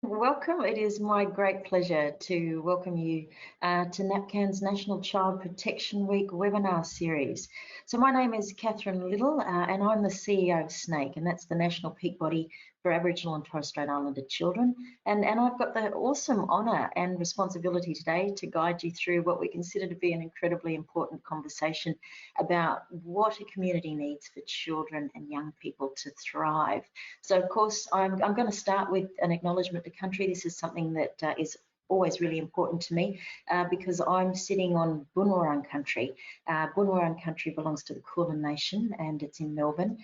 Welcome. It is my great pleasure to welcome you to NAPCAN's National Child Protection Week webinar series. So my name is Catherine Little and I'm the CEO of SNAKE, and that's the national peak body for Aboriginal and Torres Strait Islander children. And I've got the awesome honour and responsibility today to guide you through what we consider to be an incredibly important conversation about what a community needs for children and young people to thrive. So of course, I'm going to start with an acknowledgement to country. This is something that is always really important to me because I'm sitting on Bunurong country. Bunurong country belongs to the Kulin Nation and it's in Melbourne.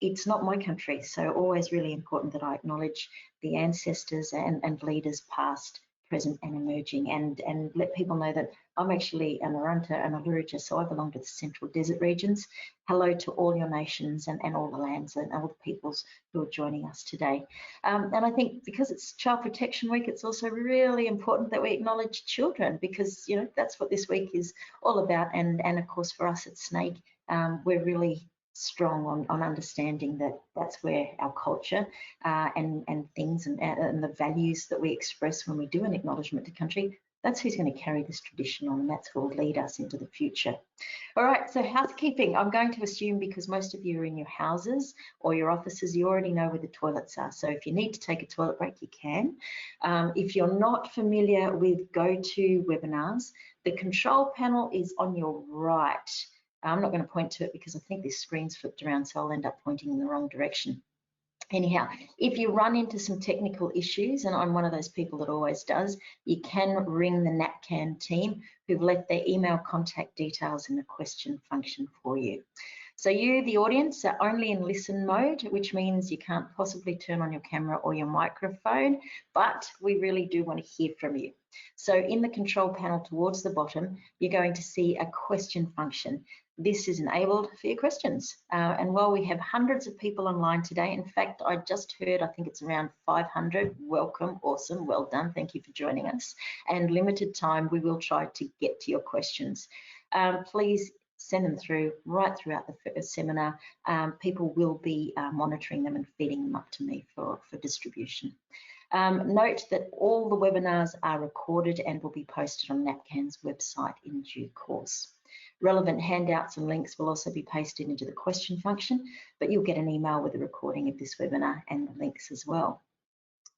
It's not my country, so always really important that I acknowledge the ancestors and leaders past, present and emerging, and let people know that I'm actually an Arunta and a Luritja, so I belong to the Central Desert regions. Hello to all your nations and all the lands and all the peoples who are joining us today. And I think because it's Child Protection Week, it's also really important that we acknowledge children because, you know, that's what this week is all about. And of course, for us at SNAKE, we're really strong on understanding that that's where our culture and things and the values that we express when we do an acknowledgement to country, that's who's going to carry this tradition on, and that's who will lead us into the future. All right, so housekeeping, I'm going to assume because most of you are in your houses or your offices, you already know where the toilets are. So if you need to take a toilet break, you can. If you're not familiar with GoToWebinars, the control panel is on your right. I'm not going to point to it because I think this screen's flipped around, so I'll end up pointing in the wrong direction. Anyhow, if you run into some technical issues, and I'm one of those people that always does, you can ring the NAPCAN team who've left their email contact details in the question function for you. So you, the audience, are only in listen mode, which means you can't possibly turn on your camera or your microphone, but we really do want to hear from you. So in the control panel towards the bottom, you're going to see a question function. This is enabled for your questions. And while we have hundreds of people online today, in fact, I just heard, I think it's around 500. Welcome, awesome, well done. Thank you for joining us. And limited time, we will try to get to your questions. Please send them through right throughout the seminar. People will be monitoring them and feeding them up to me for distribution. Note that all the webinars are recorded and will be posted on NAPCAN's website in due course. Relevant handouts and links will also be pasted into the question function, but you'll get an email with a recording of this webinar and the links as well.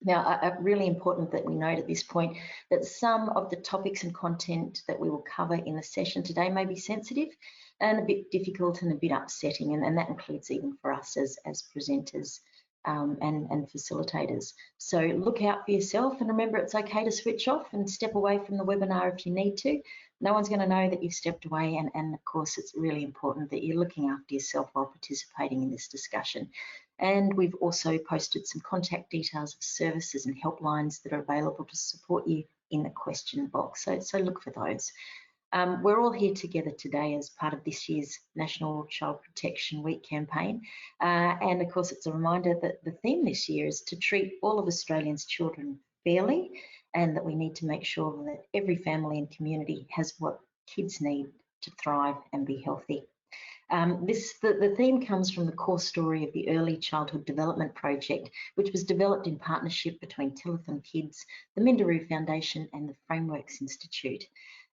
Now, really important that we note at this point that some of the topics and content that we will cover in the session today may be sensitive and a bit difficult and a bit upsetting, and that includes even for us as presenters and facilitators. So look out for yourself, and remember it's okay to switch off and step away from the webinar if you need to. No one's going to know that you've stepped away, and of course it's really important that you're looking after yourself while participating in this discussion. And we've also posted some contact details of services and helplines that are available to support you in the question box, so look for those. We're all here together today as part of this year's National Child Protection Week campaign. And of course, it's a reminder that the theme this year is to treat all of Australians' children fairly, and that we need to make sure that every family and community has what kids need to thrive and be healthy. The theme comes from the core story of the Early Childhood Development Project, which was developed in partnership between Telethon Kids, the Minderoo Foundation and the Frameworks Institute.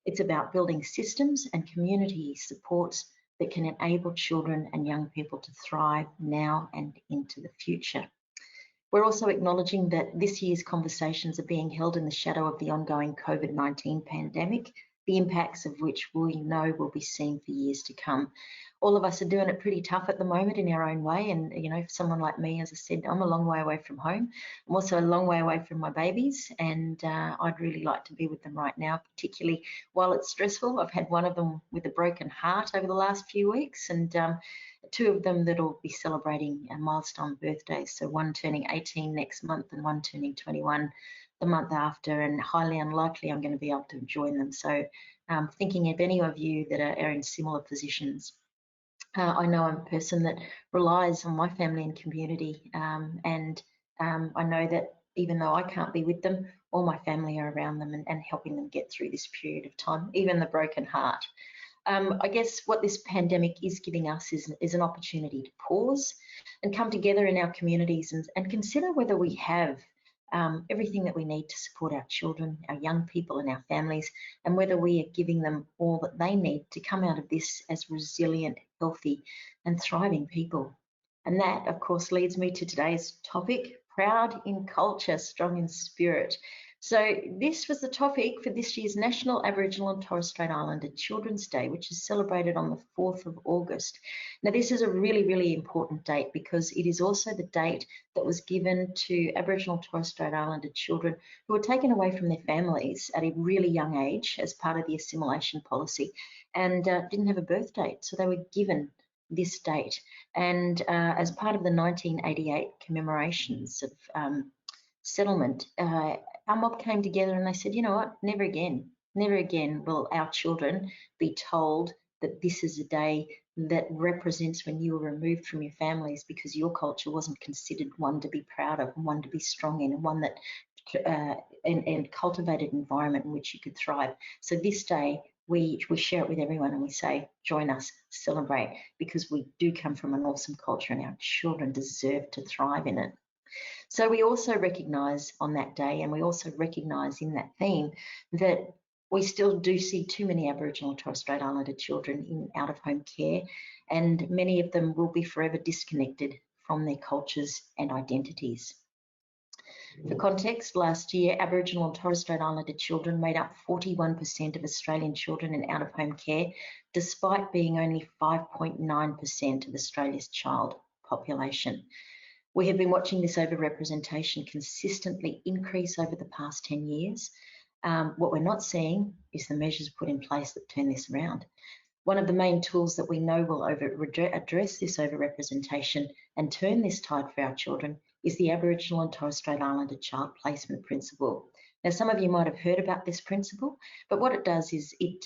It's about building systems and community supports that can enable children and young people to thrive now and into the future. We're also acknowledging that this year's conversations are being held in the shadow of the ongoing COVID-19 pandemic, the impacts of which we know will be seen for years to come. All of us are doing it pretty tough at the moment in our own way, and you know, for someone like me, as I said, I'm a long way away from home. I'm also a long way away from my babies, and I'd really like to be with them right now, particularly while it's stressful. I've had one of them with a broken heart over the last few weeks, and two of them that'll be celebrating milestone birthdays, so one turning 18 next month and one turning 21 the month after, and highly unlikely I'm going to be able to join them. So thinking of any of you that are in similar positions. I know I'm a person that relies on my family and community, and I know that even though I can't be with them, all my family are around them and helping them get through this period of time, even the broken heart. I guess what this pandemic is giving us is an opportunity to pause and come together in our communities and consider whether we have everything that we need to support our children, our young people and our families, and whether we are giving them all that they need to come out of this as resilient, healthy and thriving people. And that, of course, leads me to today's topic, proud in culture, strong in spirit. So this was the topic for this year's National Aboriginal and Torres Strait Islander Children's Day, which is celebrated on the 4th of August. Now, this is a really, really important date because it is also the date that was given to Aboriginal and Torres Strait Islander children who were taken away from their families at a really young age as part of the assimilation policy and didn't have a birth date. So they were given this date. And as part of the 1988 commemorations of settlement, our mob came together and they said, you know what, never again will our children be told that this is a day that represents when you were removed from your families because your culture wasn't considered one to be proud of and one to be strong in and one that and cultivated environment in which you could thrive. So this day we share it with everyone and we say, join us, celebrate, because we do come from an awesome culture and our children deserve to thrive in it. So we also recognise on that day, and we also recognise in that theme, that we still do see too many Aboriginal and Torres Strait Islander children in out-of-home care, and many of them will be forever disconnected from their cultures and identities. For context, last year, Aboriginal and Torres Strait Islander children made up 41% of Australian children in out-of-home care, despite being only 5.9% of Australia's child population. We have been watching this overrepresentation consistently increase over the past 10 years. What we're not seeing is the measures put in place that turn this around. One of the main tools that we know will address this overrepresentation and turn this tide for our children is the Aboriginal and Torres Strait Islander Child Placement Principle. Now, some of you might have heard about this principle, but what it does is it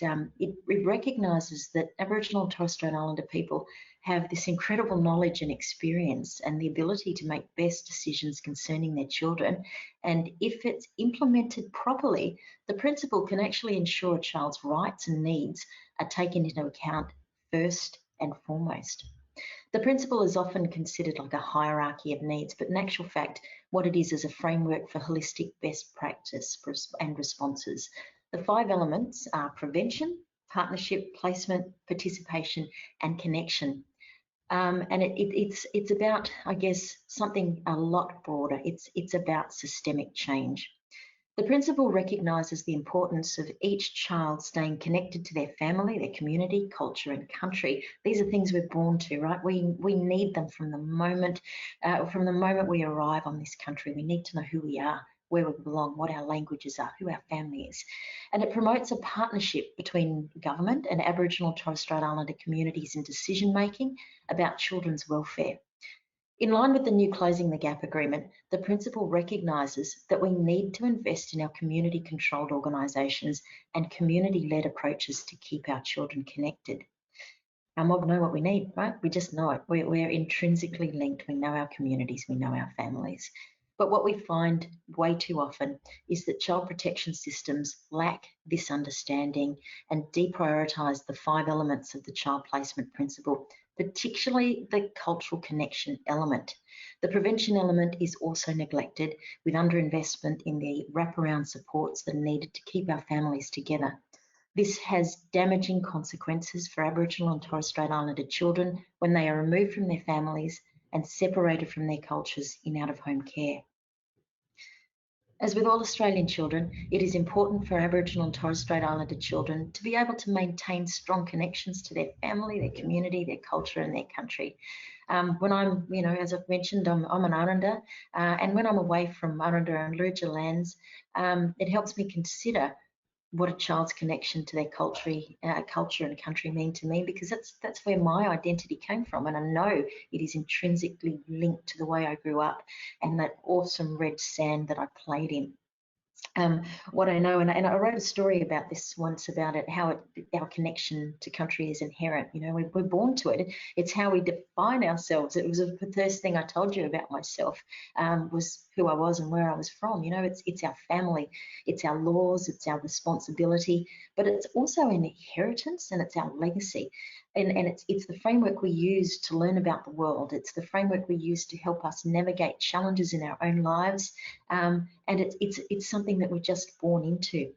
recognises that Aboriginal and Torres Strait Islander people have this incredible knowledge and experience and the ability to make best decisions concerning their children. And if it's implemented properly, the principle can actually ensure a child's rights and needs are taken into account first and foremost. The principle is often considered like a hierarchy of needs, but in actual fact, what it is a framework for holistic best practice and responses. The 5 elements are prevention, partnership, placement, participation, and connection. And it's about, I guess, something a lot broader. It's about systemic change. The principle recognises the importance of each child staying connected to their family, their community, culture and country. These are things we're born to, right? We need them from the moment we arrive on this country. We need to know who we are, where we belong, what our languages are, who our family is. And it promotes a partnership between government and Aboriginal and Torres Strait Islander communities in decision making about children's welfare. In line with the new Closing the Gap agreement, the principle recognises that we need to invest in our community-controlled organisations and community-led approaches to keep our children connected. Our mob know what we need, right? We just know it. We're intrinsically linked. We know our communities, we know our families. But what we find way too often is that child protection systems lack this understanding and deprioritise the 5 elements of the child placement principle, particularly the cultural connection element. The prevention element is also neglected, with underinvestment in the wraparound supports that are needed to keep our families together. This has damaging consequences for Aboriginal and Torres Strait Islander children when they are removed from their families and separated from their cultures in out-of-home care. As with all Australian children, it is important for Aboriginal and Torres Strait Islander children to be able to maintain strong connections to their family, their community, their culture and their country. When I'm, as I've mentioned, I'm an Aranda, and when I'm away from Aranda and Luja lands, it helps me consider what a child's connection to their culture and country mean to me, because that's where my identity came from, and I know it is intrinsically linked to the way I grew up and that awesome red sand that I played in. what I know, and I wrote a story about this once about it, how our connection to country is inherent. You know, we're born to it. It's how we define ourselves. It was the first thing I told you about myself, was who I was and where I was from. You know, it's our family, it's our laws, it's our responsibility, but it's also an inheritance and it's our legacy. And it's the framework we use to learn about the world. It's the framework we use to help us navigate challenges in our own lives. And it's something that we're just born into.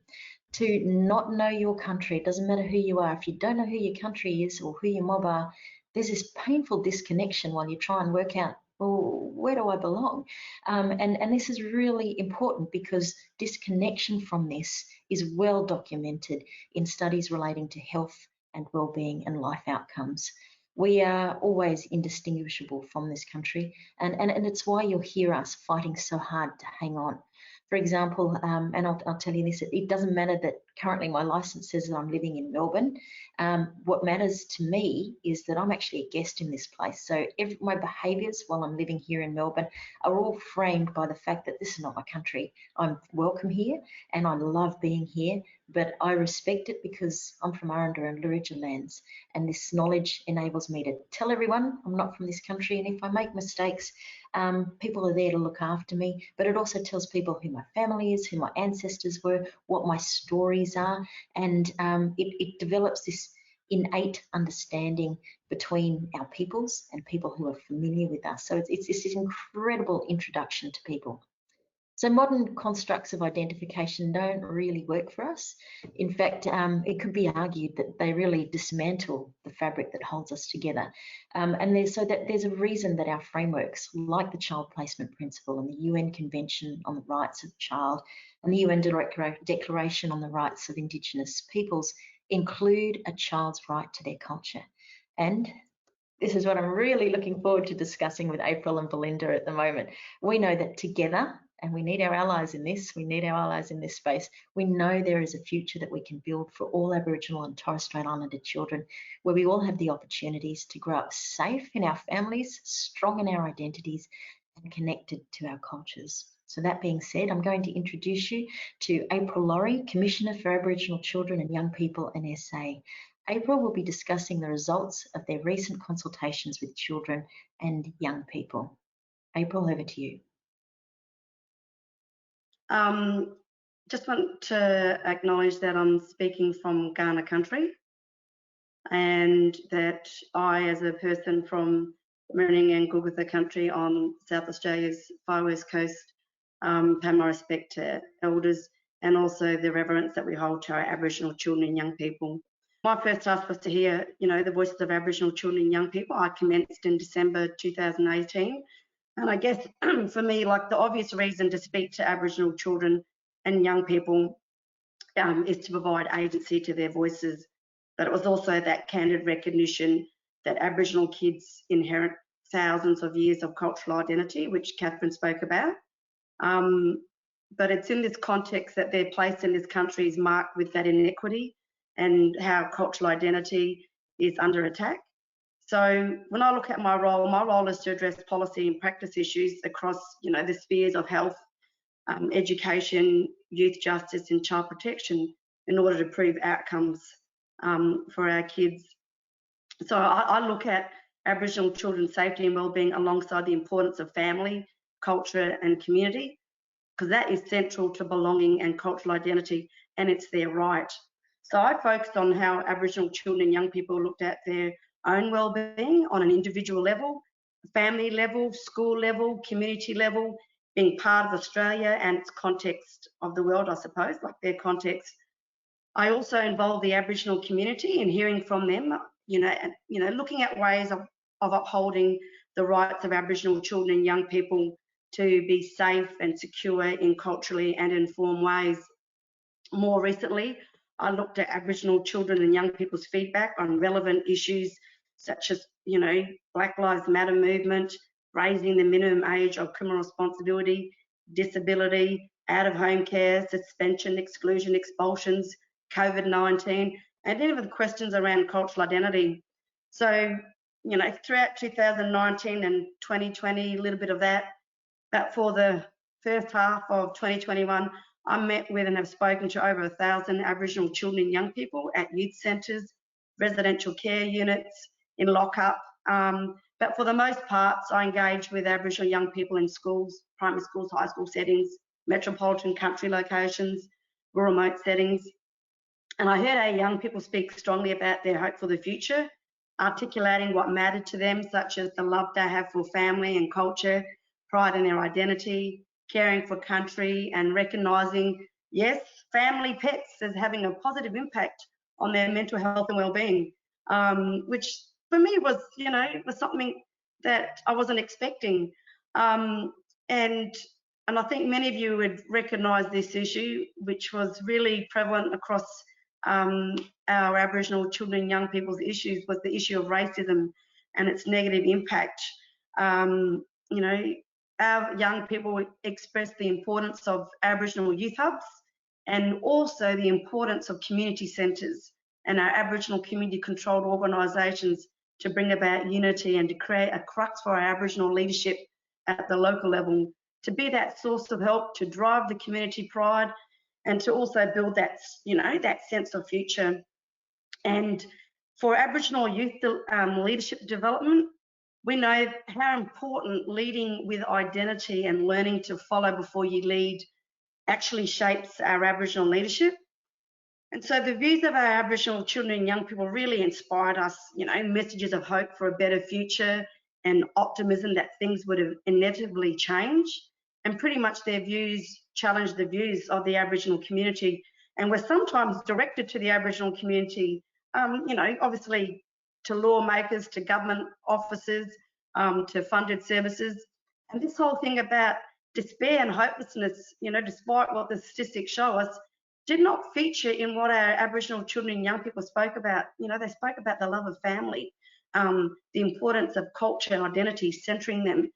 To not know your country, it doesn't matter who you are. If you don't know who your country is or who your mob are, there's this painful disconnection while you try and work out, well, where do I belong? And this is really important because disconnection from this is well documented in studies relating to health and well-being and life outcomes. We are always indistinguishable from this country, and it's why you'll hear us fighting so hard to hang on. For example, and I'll tell you this, it doesn't matter that currently my license says that I'm living in Melbourne. What matters to me is that I'm actually a guest in this place. So my behaviours while I'm living here in Melbourne are all framed by the fact that this is not my country. I'm welcome here and I love being here, but I respect it because I'm from Arundel and Luritja lands, and this knowledge enables me to tell everyone I'm not from this country, and if I make mistakes, people are there to look after me, but it also tells people who my family is, who my ancestors were, what my stories are, and it develops this innate understanding between our peoples and people who are familiar with us. So it's this incredible introduction to people. So modern constructs of identification don't really work for us. In fact, it could be argued that they really dismantle the fabric that holds us together. And there's a reason that our frameworks, like the Child Placement Principle and the UN Convention on the Rights of the Child and the UN Declaration on the Rights of Indigenous Peoples, include a child's right to their culture. And this is what I'm really looking forward to discussing with April and Belinda at the moment. We know that together, and we need our allies in this, we need our allies in this space, we know there is a future that we can build for all Aboriginal and Torres Strait Islander children, where we all have the opportunities to grow up safe in our families, strong in our identities, and connected to our cultures. So that being said, I'm going to introduce you to April Laurie, Commissioner for Aboriginal Children and Young People in SA. April will be discussing the results of their recent consultations with children and young people. April, over to you. Just want to acknowledge that I'm speaking from Kaurna country, and that I, as a person from Mirning and Gulgitha country on South Australia's far west coast, pay my respect to elders and also the reverence that we hold to our Aboriginal children and young people. My first task was to hear, the voices of Aboriginal children and young people. I commenced in December 2018. And I guess for me, like, the obvious reason to speak to Aboriginal children and young people is to provide agency to their voices. But it was also that candid recognition that Aboriginal kids inherit thousands of years of cultural identity, which Catherine spoke about. But it's in this context that their place in this country is marked with that inequity and how cultural identity is under attack. So when I look at my role is to address policy and practice issues across, the spheres of health, education, youth justice and child protection in order to prove outcomes for our kids. So I look at Aboriginal children's safety and wellbeing alongside the importance of family, culture and community, because that is central to belonging and cultural identity, and it's their right. So I focused on how Aboriginal children and young people looked at their own wellbeing on an individual level, family level, school level, community level, being part of Australia and its context of the world, I suppose, like their context. I also involved the Aboriginal community in hearing from them, looking at ways of upholding the rights of Aboriginal children and young people to be safe and secure in culturally and informed ways. More recently, I looked at Aboriginal children and young people's feedback on relevant issues such as, Black Lives Matter movement, raising the minimum age of criminal responsibility, disability, out-of-home care, suspension, exclusion, expulsions, COVID-19, and even the questions around cultural identity. So, throughout 2019 and 2020, a little bit of that, but for the first half of 2021, I met with and have spoken to over 1,000 Aboriginal children and young people at youth centres, residential care units, in lockup. But for the most part, I engage with Aboriginal young people in schools, primary schools, high school settings, metropolitan country locations, rural remote settings. And I heard our young people speak strongly about their hope for the future, articulating what mattered to them, such as the love they have for family and culture, pride in their identity, caring for country, and recognising, yes, family pets as having a positive impact on their mental health and well-being, which for me was, was something that I wasn't expecting. And I think many of you would recognise this issue, which was really prevalent across our Aboriginal children and young people's issues, was the issue of racism and its negative impact. Our young people expressed the importance of Aboriginal youth hubs and also the importance of community centres and our Aboriginal community-controlled organisations to bring about unity and to create a crux for our Aboriginal leadership at the local level, to be that source of help, to drive the community pride, and to also build that, that sense of future. And for Aboriginal youth leadership development, we know how important leading with identity and learning to follow before you lead actually shapes our Aboriginal leadership. And so the views of our Aboriginal children and young people really inspired us, messages of hope for a better future and optimism that things would have inevitably changed. And pretty much their views challenged the views of the Aboriginal community and were sometimes directed to the Aboriginal community, obviously to lawmakers, to government officers, to funded services. And this whole thing about despair and hopelessness, despite what the statistics show us, did not feature in what our Aboriginal children and young people spoke about. They spoke about the love of family, the importance of culture and identity, centering them,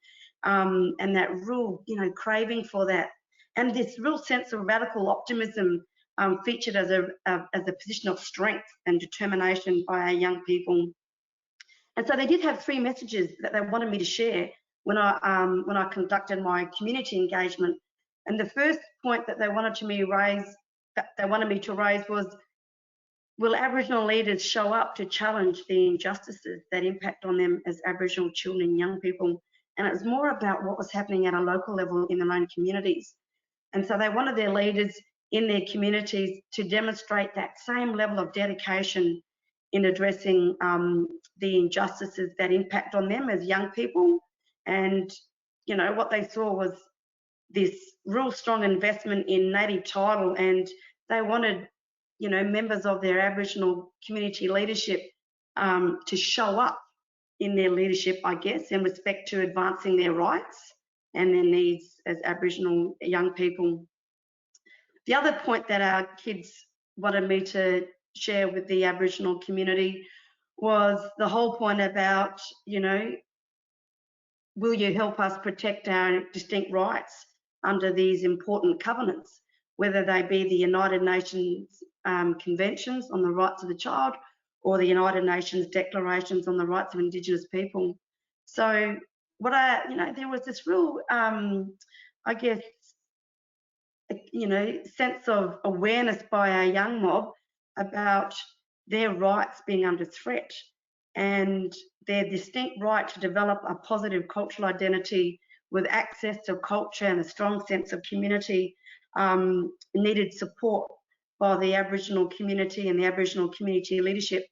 and that real, craving for that. And this real sense of radical optimism featured as a position of strength and determination by our young people. And so they did have 3 messages that they wanted me to share when I conducted my community engagement. And the first point that they wanted me to raise was, will Aboriginal leaders show up to challenge the injustices that impact on them as Aboriginal children and young people? And it was more about what was happening at a local level in their own communities. And so they wanted their leaders in their communities to demonstrate that same level of dedication in addressing the injustices that impact on them as young people. And, what they saw was this real strong investment in native title, and they wanted, members of their Aboriginal community leadership to show up in their leadership, I guess, in respect to advancing their rights and their needs as Aboriginal young people. The other point that our kids wanted me to share with the Aboriginal community was the whole point about, will you help us protect our distinct rights under these important covenants, whether they be the United Nations Conventions on the Rights of the Child or the United Nations Declarations on the Rights of Indigenous People. So there was this real, I guess, sense of awareness by our young mob about their rights being under threat and their distinct right to develop a positive cultural identity with access to culture and a strong sense of community needed support by the Aboriginal community and the Aboriginal community leadership.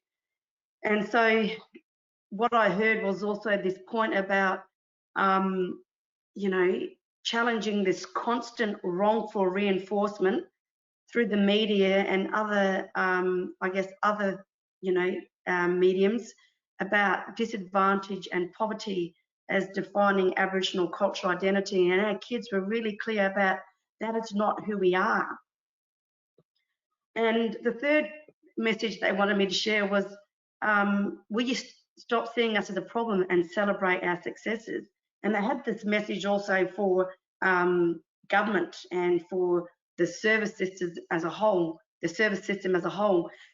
And so what I heard was also this point about, challenging this constant wrongful reinforcement through the media and other, mediums about disadvantage and poverty as defining Aboriginal cultural identity. And our kids were really clear about that is not who we are. And the third message they wanted me to share was, will you stop seeing us as a problem and celebrate our successes? And they had this message also for government and for the service system as a whole,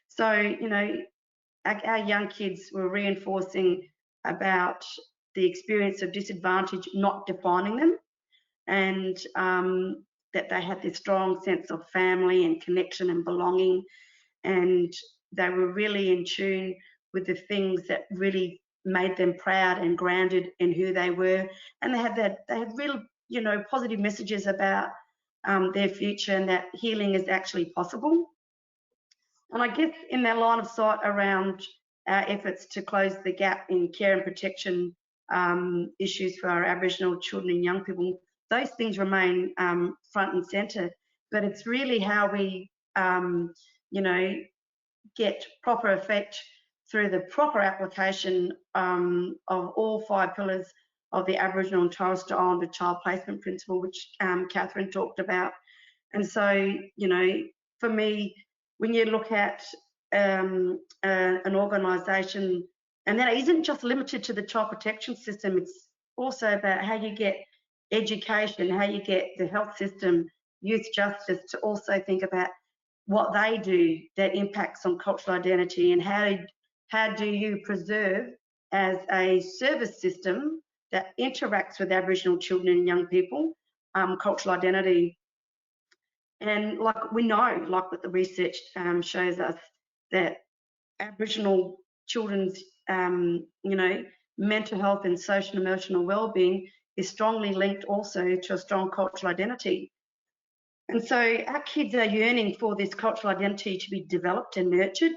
So, our young kids were reinforcing about the experience of disadvantage not defining them, and that they had this strong sense of family and connection and belonging, and they were really in tune with the things that really made them proud and grounded in who they were, and they had real, you know, positive messages about their future and that healing is actually possible. And I guess in their line of sight around our efforts to close the gap in care and protection issues for our Aboriginal children and young people, those things remain front and centre. But it's really how we, you know, get proper effect through the proper application of all 5 pillars of the Aboriginal and Torres Strait Islander child placement principle, which Catherine talked about. And so, you know, for me, when you look at an organisation, and that isn't just limited to the child protection system, it's also about how you get education, how you get the health system, youth justice, to also think about what they do that impacts on cultural identity, and how do you preserve as a service system that interacts with Aboriginal children and young people cultural identity. And like we know, like what the research shows us, that Aboriginal children's you know, mental health and social and emotional well-being is strongly linked also to a strong cultural identity. And so our kids are yearning for this cultural identity to be developed and nurtured,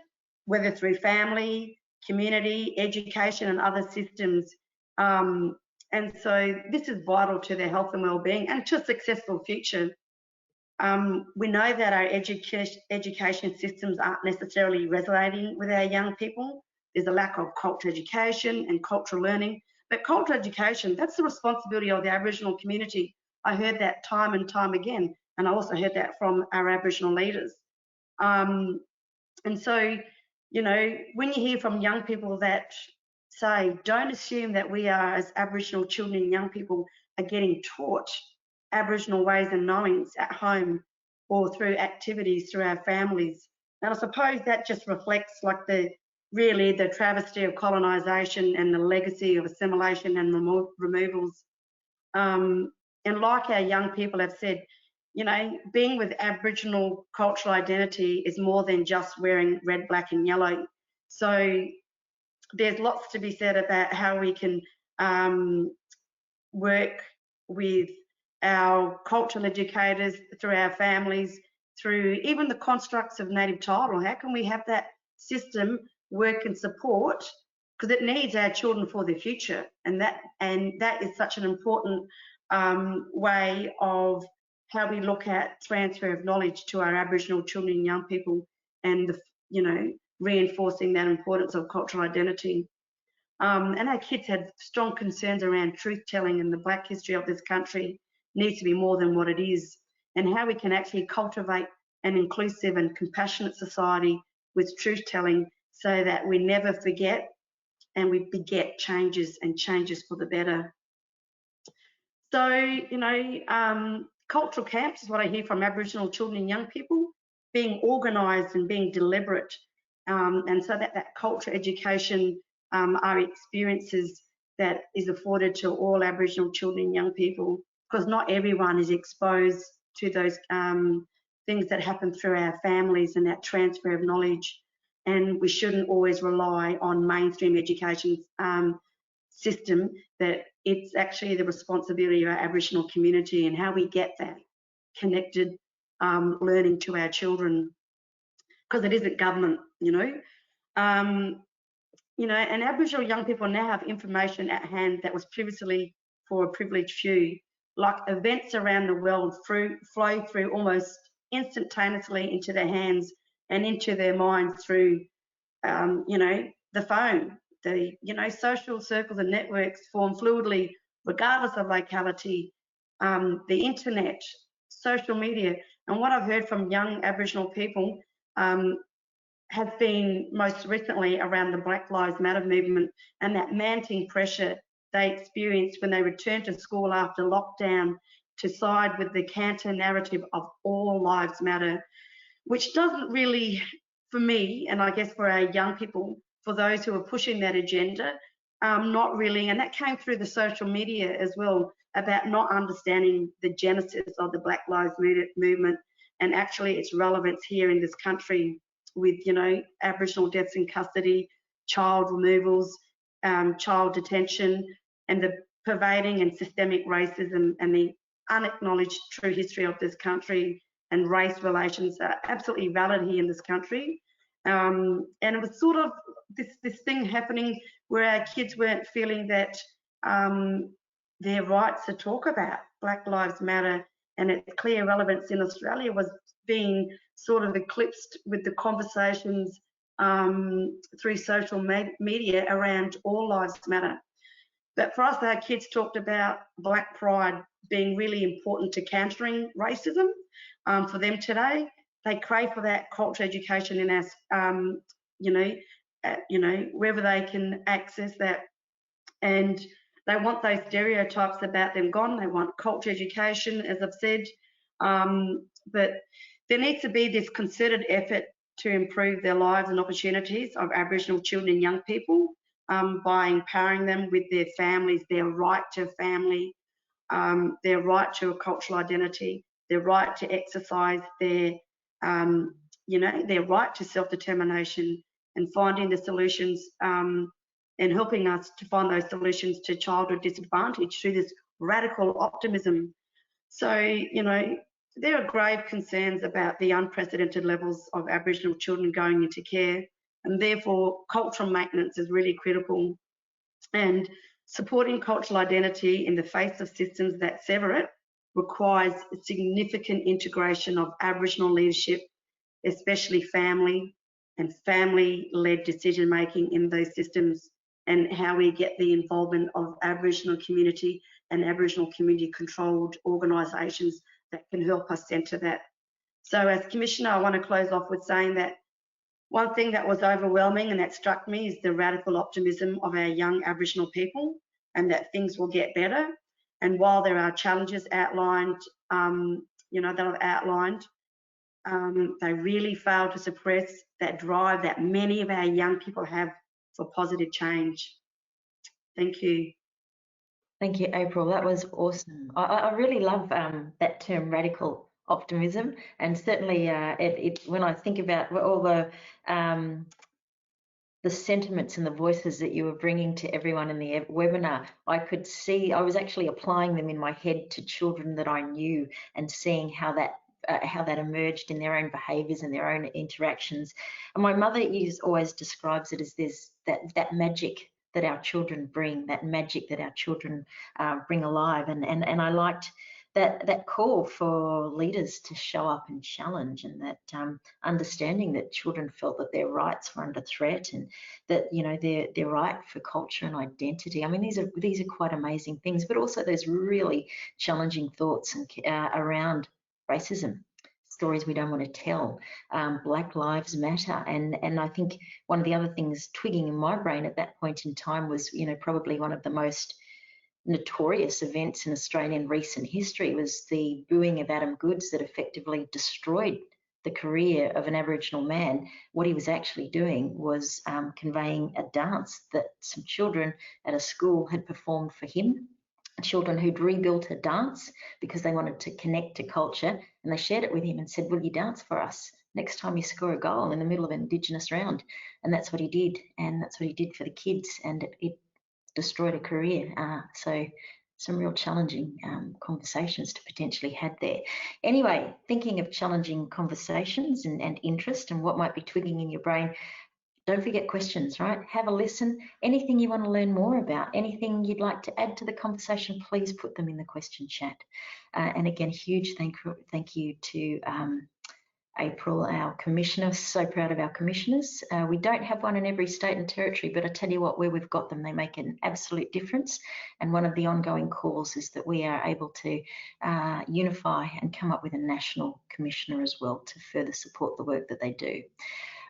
whether through family, community, education and other systems. And so this is vital to their health and well-being and to a successful future. We know that our education systems aren't necessarily resonating with our young people. There's a lack of cultural education and cultural learning. But cultural education, that's the responsibility of the Aboriginal community. I heard that time and time again, and I also heard that from our Aboriginal leaders. And so, you know, when you hear from young people that say, don't assume that we are, as Aboriginal children and young people, are getting taught Aboriginal ways and knowings at home or through activities through our families. And I suppose that just reflects like the travesty of colonisation and the legacy of assimilation and removals. And like our young people have said, you know, being with Aboriginal cultural identity is more than just wearing red, black and yellow. So there's lots to be said about how we can work with our cultural educators, through our families, through even the constructs of native title. How can we have that system work and support? Because it needs our children for the future, and that is such an important way of how we look at transfer of knowledge to our Aboriginal children and young people, and you know, reinforcing that importance of cultural identity. And our kids had strong concerns around truth telling, and the Black history of this country needs to be more than what it is, and how we can actually cultivate an inclusive and compassionate society with truth telling, so that we never forget and we beget changes, and changes for the better. So, you know, cultural camps is what I hear from Aboriginal children and young people, being organised and being deliberate, and so that culture education are experiences that is afforded to all Aboriginal children and young people, because not everyone is exposed to those things that happen through our families and that transfer of knowledge. And we shouldn't always rely on mainstream education system, that it's actually the responsibility of our Aboriginal community and how we get that connected learning to our children, because it isn't government, you know. You know, and Aboriginal young people now have information at hand that was previously for a privileged few, like events around the world flow through almost instantaneously into their hands and into their minds through, you know, the phone. The, you know, social circles and networks form fluidly regardless of locality, the internet, social media. And what I've heard from young Aboriginal people has been most recently around the Black Lives Matter movement, and that mounting pressure they experienced when they returned to school after lockdown to side with the counter narrative of all lives matter, which doesn't really, for me, and I guess for our young people, for those who are pushing that agenda, not really, and that came through the social media as well, about not understanding the genesis of the Black Lives movement and actually its relevance here in this country with, you know, Aboriginal deaths in custody, child removals, child detention, and the pervading and systemic racism and the unacknowledged true history of this country, and race relations are absolutely valid here in this country. And it was sort of this thing happening where our kids weren't feeling that their rights to talk about Black Lives Matter and its clear relevance in Australia was being sort of eclipsed with the conversations through social media around all lives matter. But for us, our kids talked about Black pride being really important to countering racism. For them today, they crave for that culture education in us, wherever they can access that, and they want those stereotypes about them gone. They want culture education, as I've said, but there needs to be this concerted effort to improve their lives and opportunities of Aboriginal children and young people by empowering them with their families, their right to family, their right to a cultural identity, their right to exercise their right to self-determination, and finding the solutions and helping us to find those solutions to childhood disadvantage through this radical optimism. So, you know, there are grave concerns about the unprecedented levels of Aboriginal children going into care, and therefore cultural maintenance is really critical. And supporting cultural identity in the face of systems that sever it requires significant integration of Aboriginal leadership, especially family and family-led decision-making in those systems, and how we get the involvement of Aboriginal community and Aboriginal community-controlled organisations that can help us centre that. So as Commissioner, I want to close off with saying that one thing that was overwhelming and that struck me is the radical optimism of our young Aboriginal people, and that things will get better. And while there are challenges outlined, that I've outlined, they really fail to suppress that drive that many of our young people have for positive change. Thank you. Thank you, April. That was awesome. I really love that term, radical optimism, and certainly when I think about all the sentiments and the voices that you were bringing to everyone in the webinar, I could see, I was actually applying them in my head to children that I knew and seeing how that emerged in their own behaviours and their own interactions. And my mother always describes it as this that magic that our children bring, that magic that our children bring alive. And I liked that call for leaders to show up and challenge, and that understanding that children felt that their rights were under threat, and that, you know, their right for culture and identity. I mean, these are quite amazing things, but also there's really challenging thoughts around racism, stories we don't want to tell, Black Lives Matter, and I think one of the other things twigging in my brain at that point in time was, you know, probably one of the most notorious events in Australian recent history was the booing of Adam Goodes that effectively destroyed the career of an Aboriginal man. What he was actually doing was conveying a dance that some children at a school had performed for him, children who'd rebuilt a dance because they wanted to connect to culture, and they shared it with him and said, will you dance for us next time you score a goal in the middle of an Indigenous round? And that's what he did, and that's what he did for the kids, and it destroyed a career. So some real challenging conversations to potentially have there. Anyway, thinking of challenging conversations and interest and what might be twigging in your brain, don't forget questions, right? Have a listen. Anything you want to learn more about, anything you'd like to add to the conversation, please put them in the question chat. And again, huge thank you to April, our commissioner. So proud of our commissioners. We don't have one in every state and territory, but I tell you what, where we've got them, they make an absolute difference. And one of the ongoing calls is that we are able to unify and come up with a national commissioner as well to further support the work that they do.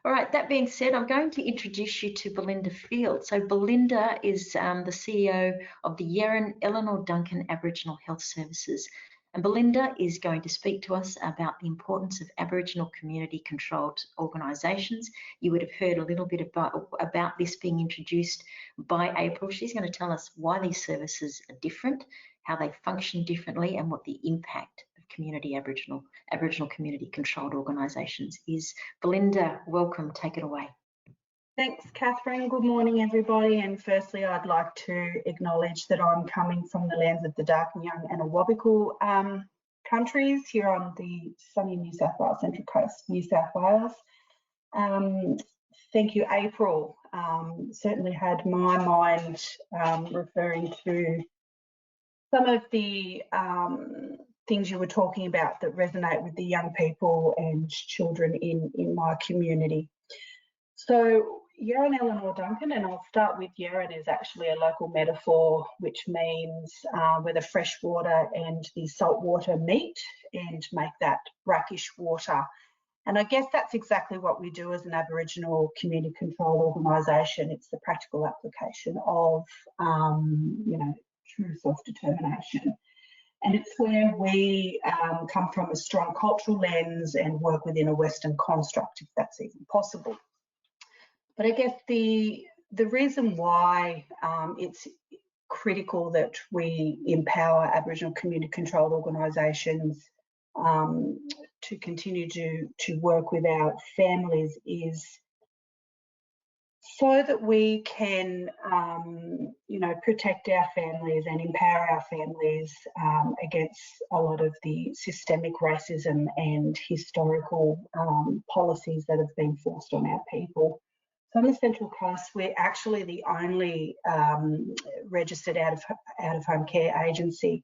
All right, that being said, I'm going to introduce you to Belinda Field. So Belinda is the CEO of the Yeren Eleanor Duncan Aboriginal Health Services. And Belinda is going to speak to us about the importance of Aboriginal community-controlled organisations. You would have heard a little bit about this being introduced by April. She's going to tell us why these services are different, how they function differently, and what the impact of Aboriginal community-controlled organisations is. Belinda, welcome. Take it away. Thanks, Catherine. Good morning, everybody. And firstly, I'd like to acknowledge that I'm coming from the lands of the Darkinjung and Awabakal countries here on the sunny New South Wales, Central Coast, New South Wales. Thank you, April. Certainly had my mind referring to some of the things you were talking about that resonate with the young people and children in my community. So Yeren Eleanor Duncan, and I'll start with Yeren, is actually a local metaphor which means where the fresh water and the salt water meet and make that brackish water. And I guess that's exactly what we do as an Aboriginal community controlled organisation. It's the practical application of, true self-determination. And it's where we come from a strong cultural lens and work within a Western construct, if that's even possible. But I guess the reason why it's critical that we empower Aboriginal community-controlled organisations to continue to work with our families is so that we can, protect our families and empower our families against a lot of the systemic racism and historical policies that have been forced on our people. So on the Central Coast, we're actually the only registered out-of-home care agency,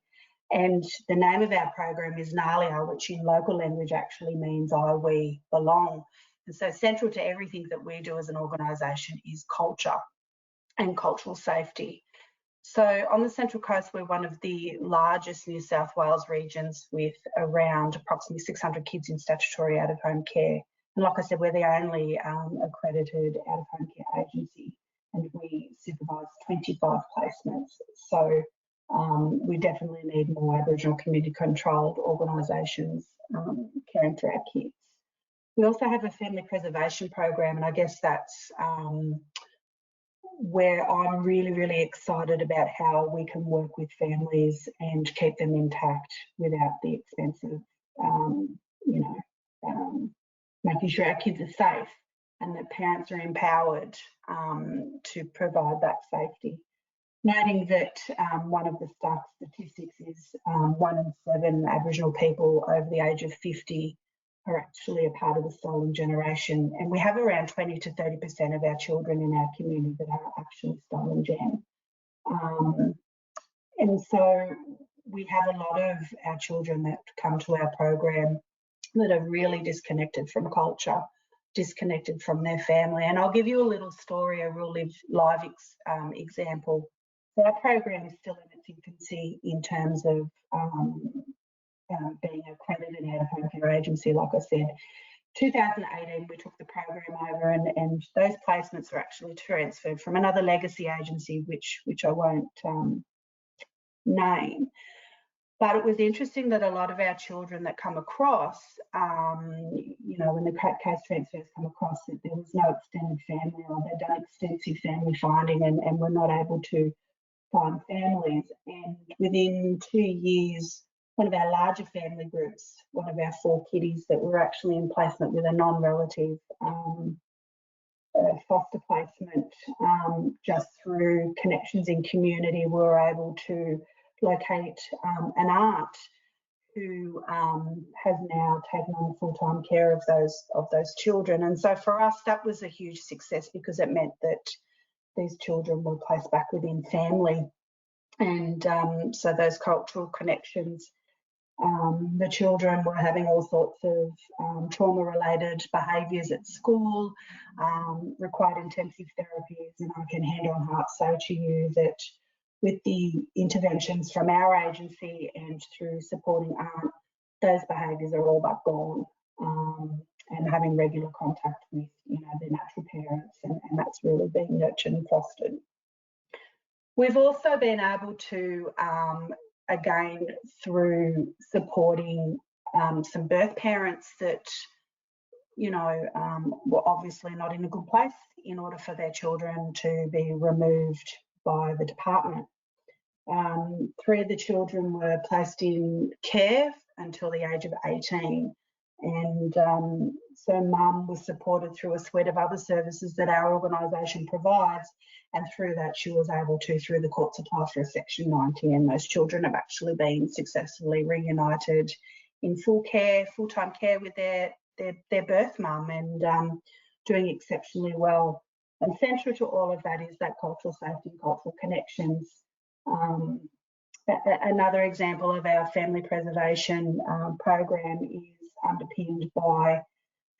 and the name of our program is Nalia, which in local language actually means I, we, belong. And so central to everything that we do as an organisation is culture and cultural safety. So on the Central Coast, we're one of the largest New South Wales regions with around approximately 600 kids in statutory out-of-home care. And like I said, we're the only accredited out-of-home care agency, and we supervise 25 placements. So we definitely need more Aboriginal community-controlled organisations caring for our kids. We also have a family preservation program, and I guess that's where I'm really, really excited about how we can work with families and keep them intact without the expense of, making sure our kids are safe and that parents are empowered to provide that safety. Noting that one of the stark statistics is 1 in 7 Aboriginal people over the age of 50 are actually a part of the stolen generation, and we have around 20 to 30% of our children in our community that are actually stolen gen. And so we have a lot of our children that come to our program that are really disconnected from culture, disconnected from their family. And I'll give you a little story, a real live example. So our program is still in its infancy in terms of being accredited out-of-home care agency. Like I said, 2018 we took the program over, and those placements were actually transferred from another legacy agency, which I won't name. But it was interesting that a lot of our children that come across, when the case transfers come across, that there was no extended family, or they'd done extensive family finding and were not able to find families. And within 2 years, one of our larger family groups, one of our 4 kiddies that were actually in placement with a non-relative foster placement, just through connections in community, we were able to locate an aunt who has now taken on full-time care of those children. And so for us, that was a huge success, because it meant that these children were placed back within family. And so those cultural connections, the children were having all sorts of trauma-related behaviours at school, required intensive therapies, and I can hand on heart say to you that with the interventions from our agency and through supporting aunt, those behaviours are all but gone, and having regular contact with their natural parents, and that's really being nurtured and fostered. We've also been able to again, through supporting some birth parents that, you know, were obviously not in a good place in order for their children to be removed by the department. 3 of the children were placed in care until the age of 18. And so mum was supported through a suite of other services that our organisation provides, and through that she was able to, through the courts, apply for a Section 90, and those children have actually been successfully reunited in full-time care with their birth mum, and doing exceptionally well. And central to all of that is that cultural safety and cultural connections. Another example of our family preservation program is underpinned by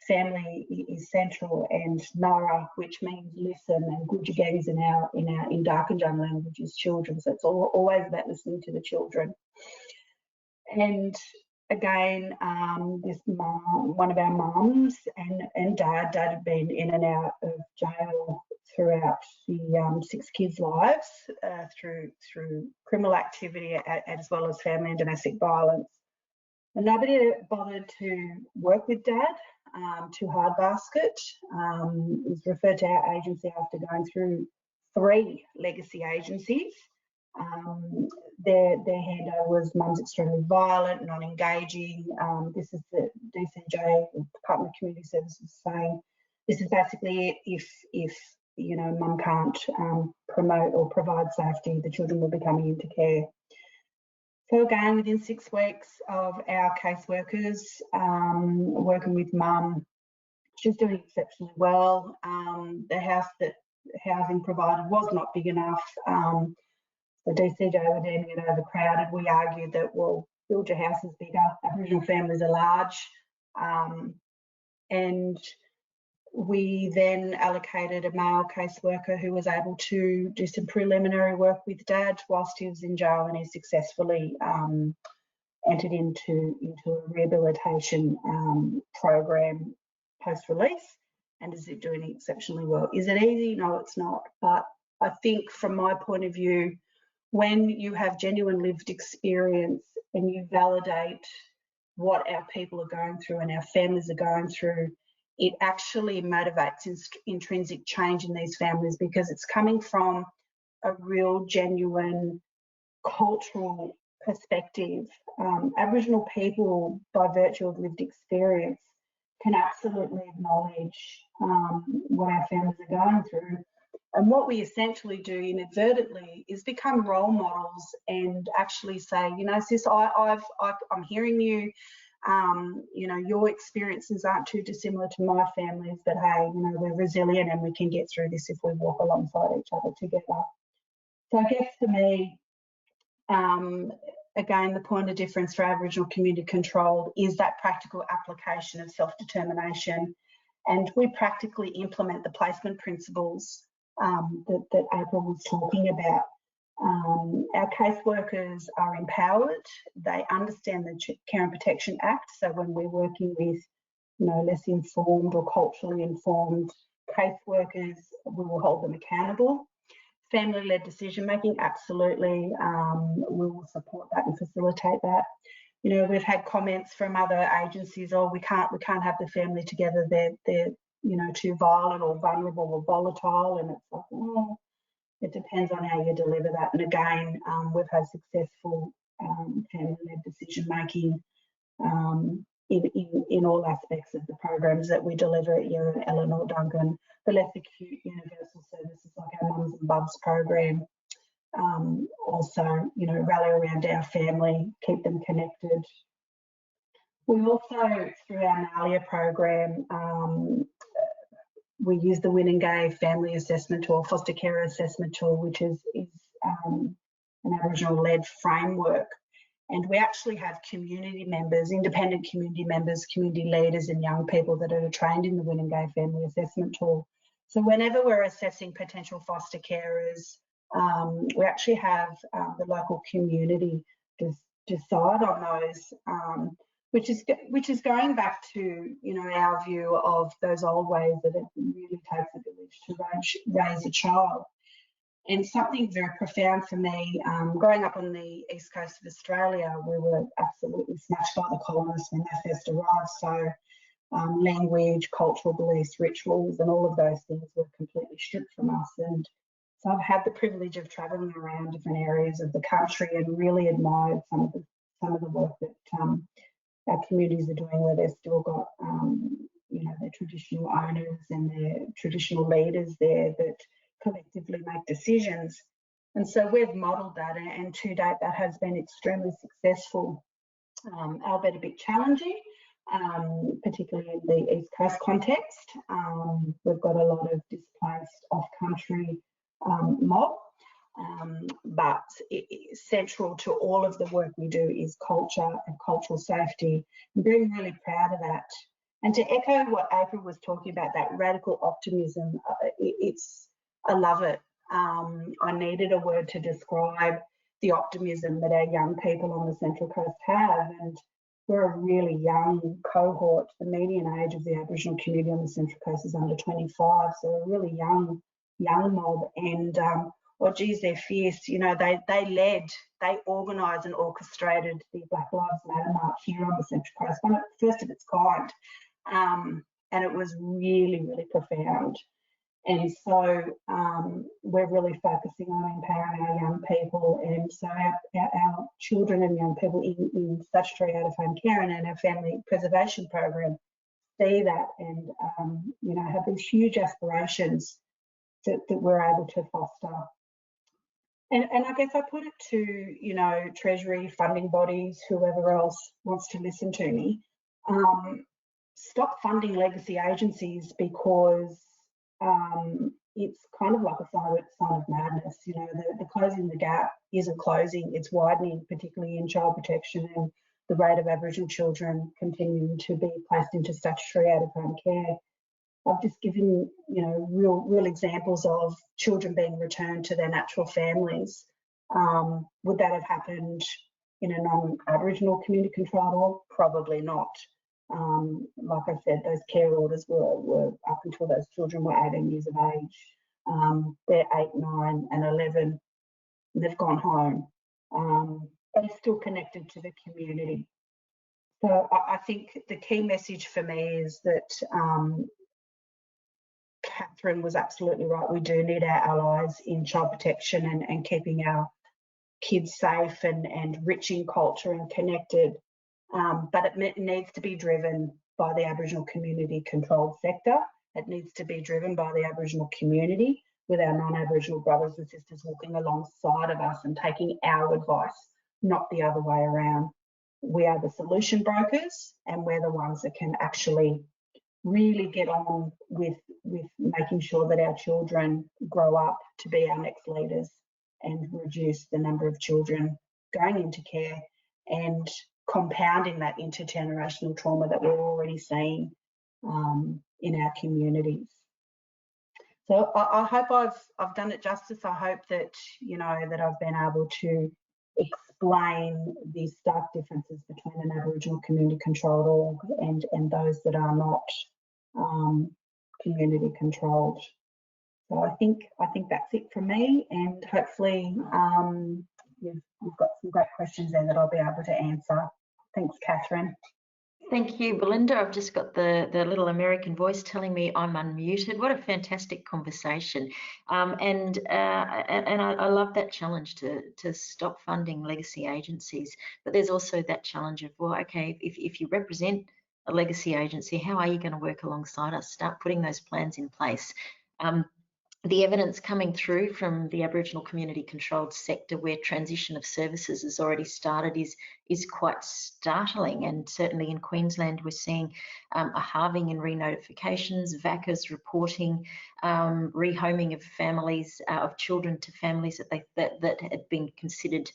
family is central and Nara, which means listen, and Gujagangs in Darkinjung language is children. So it's always about listening to the children. And again, this mum, one of our mums and dad had been in and out of jail throughout the 6 kids' lives through criminal activity as well as family and domestic violence. And nobody bothered to work with Dad. Too Hard Basket was referred to our agency after going through 3 legacy agencies. Their handover was mum's extremely violent, non-engaging. This is the DCJ, Department of Community Services, saying this is basically if you know mum can't promote or provide safety, the children will be coming into care. So again, within 6 weeks of our caseworkers working with mum, she's doing exceptionally well. The house that housing provided was not big enough. The DCJ were deeming it overcrowded. We argued that, well, build your houses bigger. Aboriginal families are large. And we then allocated a male caseworker who was able to do some preliminary work with Dad whilst he was in jail, and he successfully entered into a rehabilitation program post-release and is doing exceptionally well. Is it easy? No, it's not. But I think from my point of view, when you have genuine lived experience and you validate what our people are going through and our families are going through, it actually motivates intrinsic change in these families, because it's coming from a real, genuine cultural perspective. Aboriginal people, by virtue of lived experience, can absolutely acknowledge what our families are going through. And what we essentially do inadvertently is become role models and actually say, you know, sis, I'm hearing you. You know, your experiences aren't too dissimilar to my family's, but hey, you know, we're resilient and we can get through this if we walk alongside each other together. So I guess for me, again, the point of difference for Aboriginal community controlled is that practical application of self-determination, and we practically implement the placement principles that April was talking about. Our caseworkers are empowered. They understand the Care and Protection Act. So when we're working with, you know, less informed or culturally informed caseworkers, we will hold them accountable. Family-led decision-making, absolutely. We will support that and facilitate that. You know, we've had comments from other agencies, oh, we can't have the family together. They're you know, too violent or vulnerable or volatile, and it's like, oh, it depends on how you deliver that. And again, we've had successful family-led decision-making in all aspects of the programs that we deliver at Year and Eleanor Duncan, the less acute universal services like our Mums and Bubs program. Also, you know, rally around our family, keep them connected. We also, through our NALIA program, we use the Winningay Family Assessment Tool, Foster Care Assessment Tool, which is an Aboriginal-led framework. And we actually have community members, independent community members, community leaders and young people that are trained in the Winningay Family Assessment Tool. So whenever we're assessing potential foster carers, we actually have the local community decide on those, which is going back to, you know, our view of those old ways that it really takes a village to raise a child. And something very profound for me, growing up on the east coast of Australia, we were absolutely snatched by the colonists when they first arrived. So language, cultural beliefs, rituals, and all of those things were completely stripped from us. And so I've had the privilege of travelling around different areas of the country and really admired some of the work that our communities are doing, where they've still got their traditional owners and their traditional leaders there that collectively make decisions. And so we've modelled that, and to date that has been extremely successful, albeit a bit challenging, particularly in the East Coast context. We've got a lot of displaced off-country mob, but central to all of the work we do is culture and cultural safety. I'm really proud of that. And to echo what April was talking about, that radical optimism, I love it. I needed a word to describe the optimism that our young people on the Central Coast have, and we're a really young cohort. The median age of the Aboriginal community on the Central Coast is under 25, so a really young mob. And oh geez, they're fierce. You know, they organised and orchestrated the Black Lives Matter march here on the Central Coast, one of the first of its kind, and it was really profound. And so we're really focusing on empowering our young people, and so our children and young people in statutory out-of-home care and our family preservation program see that, and have these huge aspirations that we're able to foster. And I guess I put it to Treasury, funding bodies, whoever else wants to listen to me. Stop funding legacy agencies, because it's kind of like a sign of madness. The closing the gap isn't closing, it's widening, particularly in child protection and the rate of Aboriginal children continuing to be placed into statutory out-of-home care. I've just given real examples of children being returned to their natural families. Would that have happened in a non-Aboriginal community controlled order? Probably not. Like I said, those care orders were up until those children were 18 years of age. They're 8, 9 and 11. And they've gone home. They're still connected to the community. So I think the key message for me is that Catherine was absolutely right. We do need our allies in child protection and keeping our kids safe and rich in culture and connected. But it needs to be driven by the Aboriginal community controlled sector. It needs to be driven by the Aboriginal community, with our non-Aboriginal brothers and sisters walking alongside of us and taking our advice, not the other way around. We are the solution brokers, and we're the ones that can actually really get on with making sure that our children grow up to be our next leaders and reduce the number of children going into care and compounding that intergenerational trauma that we're already seeing in our communities. So I hope I've done it justice. I hope that that I've been able to explain the stark differences between an Aboriginal community controlled org and those that are not community controlled. So I think that's it from me, and hopefully you've got some great questions there that I'll be able to answer. Thanks, Catherine. Thank you, Belinda. I've just got the little American voice telling me I'm unmuted. What a fantastic conversation. And I love that challenge to stop funding legacy agencies. But there's also that challenge of, well, okay, if you represent a legacy agency, how are you going to work alongside us? Start putting those plans in place. The evidence coming through from the Aboriginal community controlled sector, where transition of services has already started, is quite startling. And certainly in Queensland, we're seeing a halving in re-notifications, VACAs reporting rehoming of families, of children to families that had been considered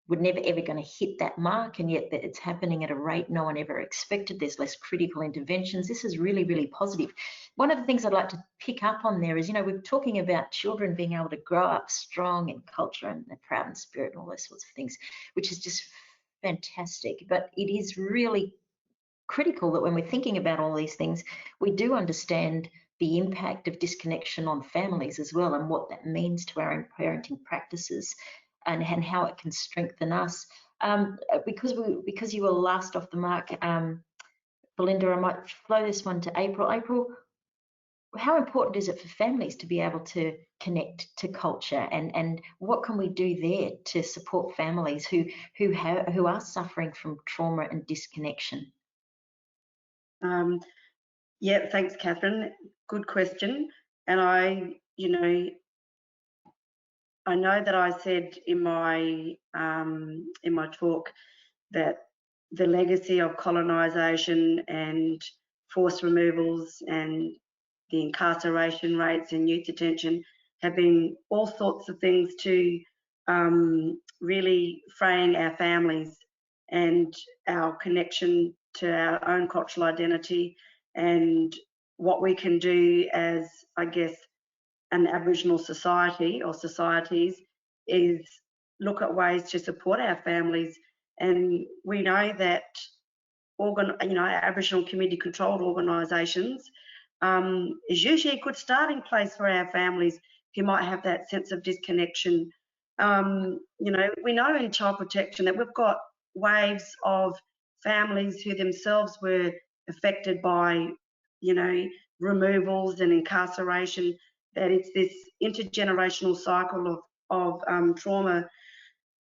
were never ever going to hit that mark, and yet it's happening at a rate no one ever expected. There's less critical interventions. This is really positive. One of the things I'd like to pick up on there is, we're talking about children being able to grow up strong in culture and they're proud in spirit and all those sorts of things, which is just fantastic. But it is really critical that when we're thinking about all these things, we do understand the impact of disconnection on families as well, and what that means to our own parenting practices, and how it can strengthen us. Because you were last off the mark, Belinda, I might flow this one to April. April, how important is it for families to be able to connect to culture, and what can we do there to support families who are suffering from trauma and disconnection? Yeah, thanks, Catherine. Good question. And I know that I said in my talk that the legacy of colonisation and forced removals and the incarceration rates and youth detention have been all sorts of things to really fraying our families and our connection to our own cultural identity, and what we can do as, I guess, an Aboriginal society or societies is look at ways to support our families. And we know that Aboriginal community controlled organisations is usually a good starting place for our families who might have that sense of disconnection. We know in child protection that we've got waves of families who themselves were affected by, removals and incarceration, that it's this intergenerational cycle of trauma.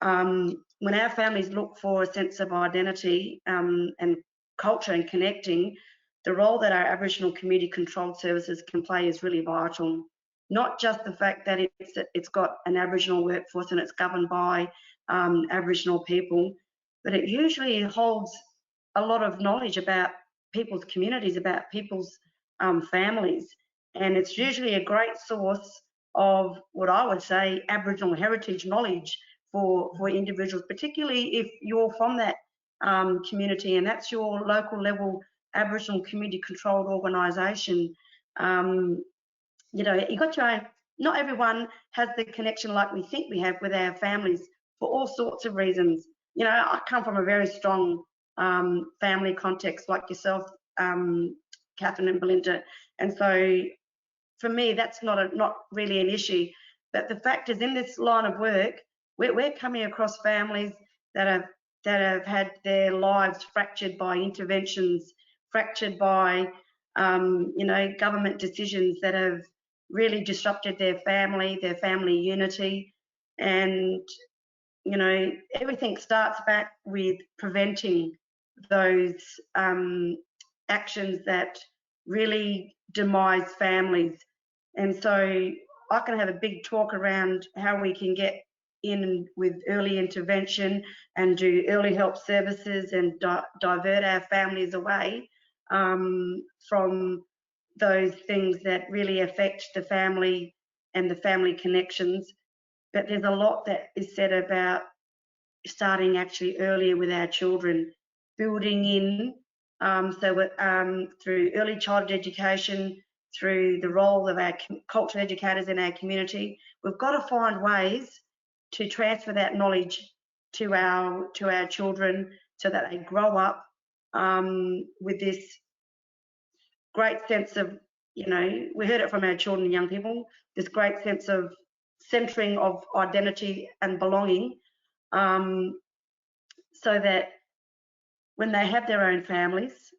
When our families look for a sense of identity and culture and connecting, the role that our Aboriginal community controlled services can play is really vital. Not just the fact that it's got an Aboriginal workforce and it's governed by Aboriginal people, but it usually holds a lot of knowledge about people's communities, about people's families, and it's usually a great source of what I would say Aboriginal heritage knowledge for individuals, particularly if you're from that community and that's your local level Aboriginal community controlled organisation. You got your own. Not everyone has the connection like we think we have with our families for all sorts of reasons. I come from a very strong family context like yourself, Catherine and Belinda, and so for me that's not really an issue. But the fact is, in this line of work, we're coming across families that have had their lives fractured by interventions, fractured by government decisions that have really disrupted their family unity. And everything starts back with preventing those actions that really demise families. And so I can have a big talk around how we can get in with early intervention and do early help services and divert our families away from those things that really affect the family and the family connections. But there's a lot that is said about starting actually earlier with our children, building in, through early childhood education, through the role of our cultural educators in our community. We've got to find ways to transfer that knowledge to our children so that they grow up with this great sense of, we heard it from our children and young people, this great sense of centering of identity and belonging, so that when they have their own families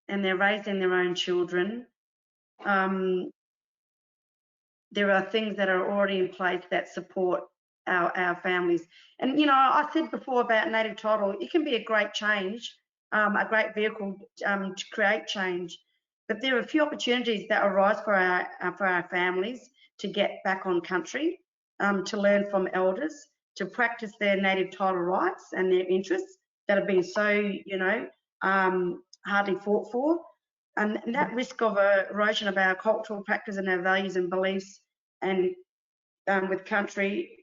and they're raising their own children, there are things that are already in place that support our families. And I said before about native title, it can be a great change, a great vehicle to create change, but there are a few opportunities that arise for our families to get back on country, to learn from elders, to practice their native title rights and their interests that have been so hardly fought for. And that risk of erosion of our cultural practice and our values and beliefs, and with country,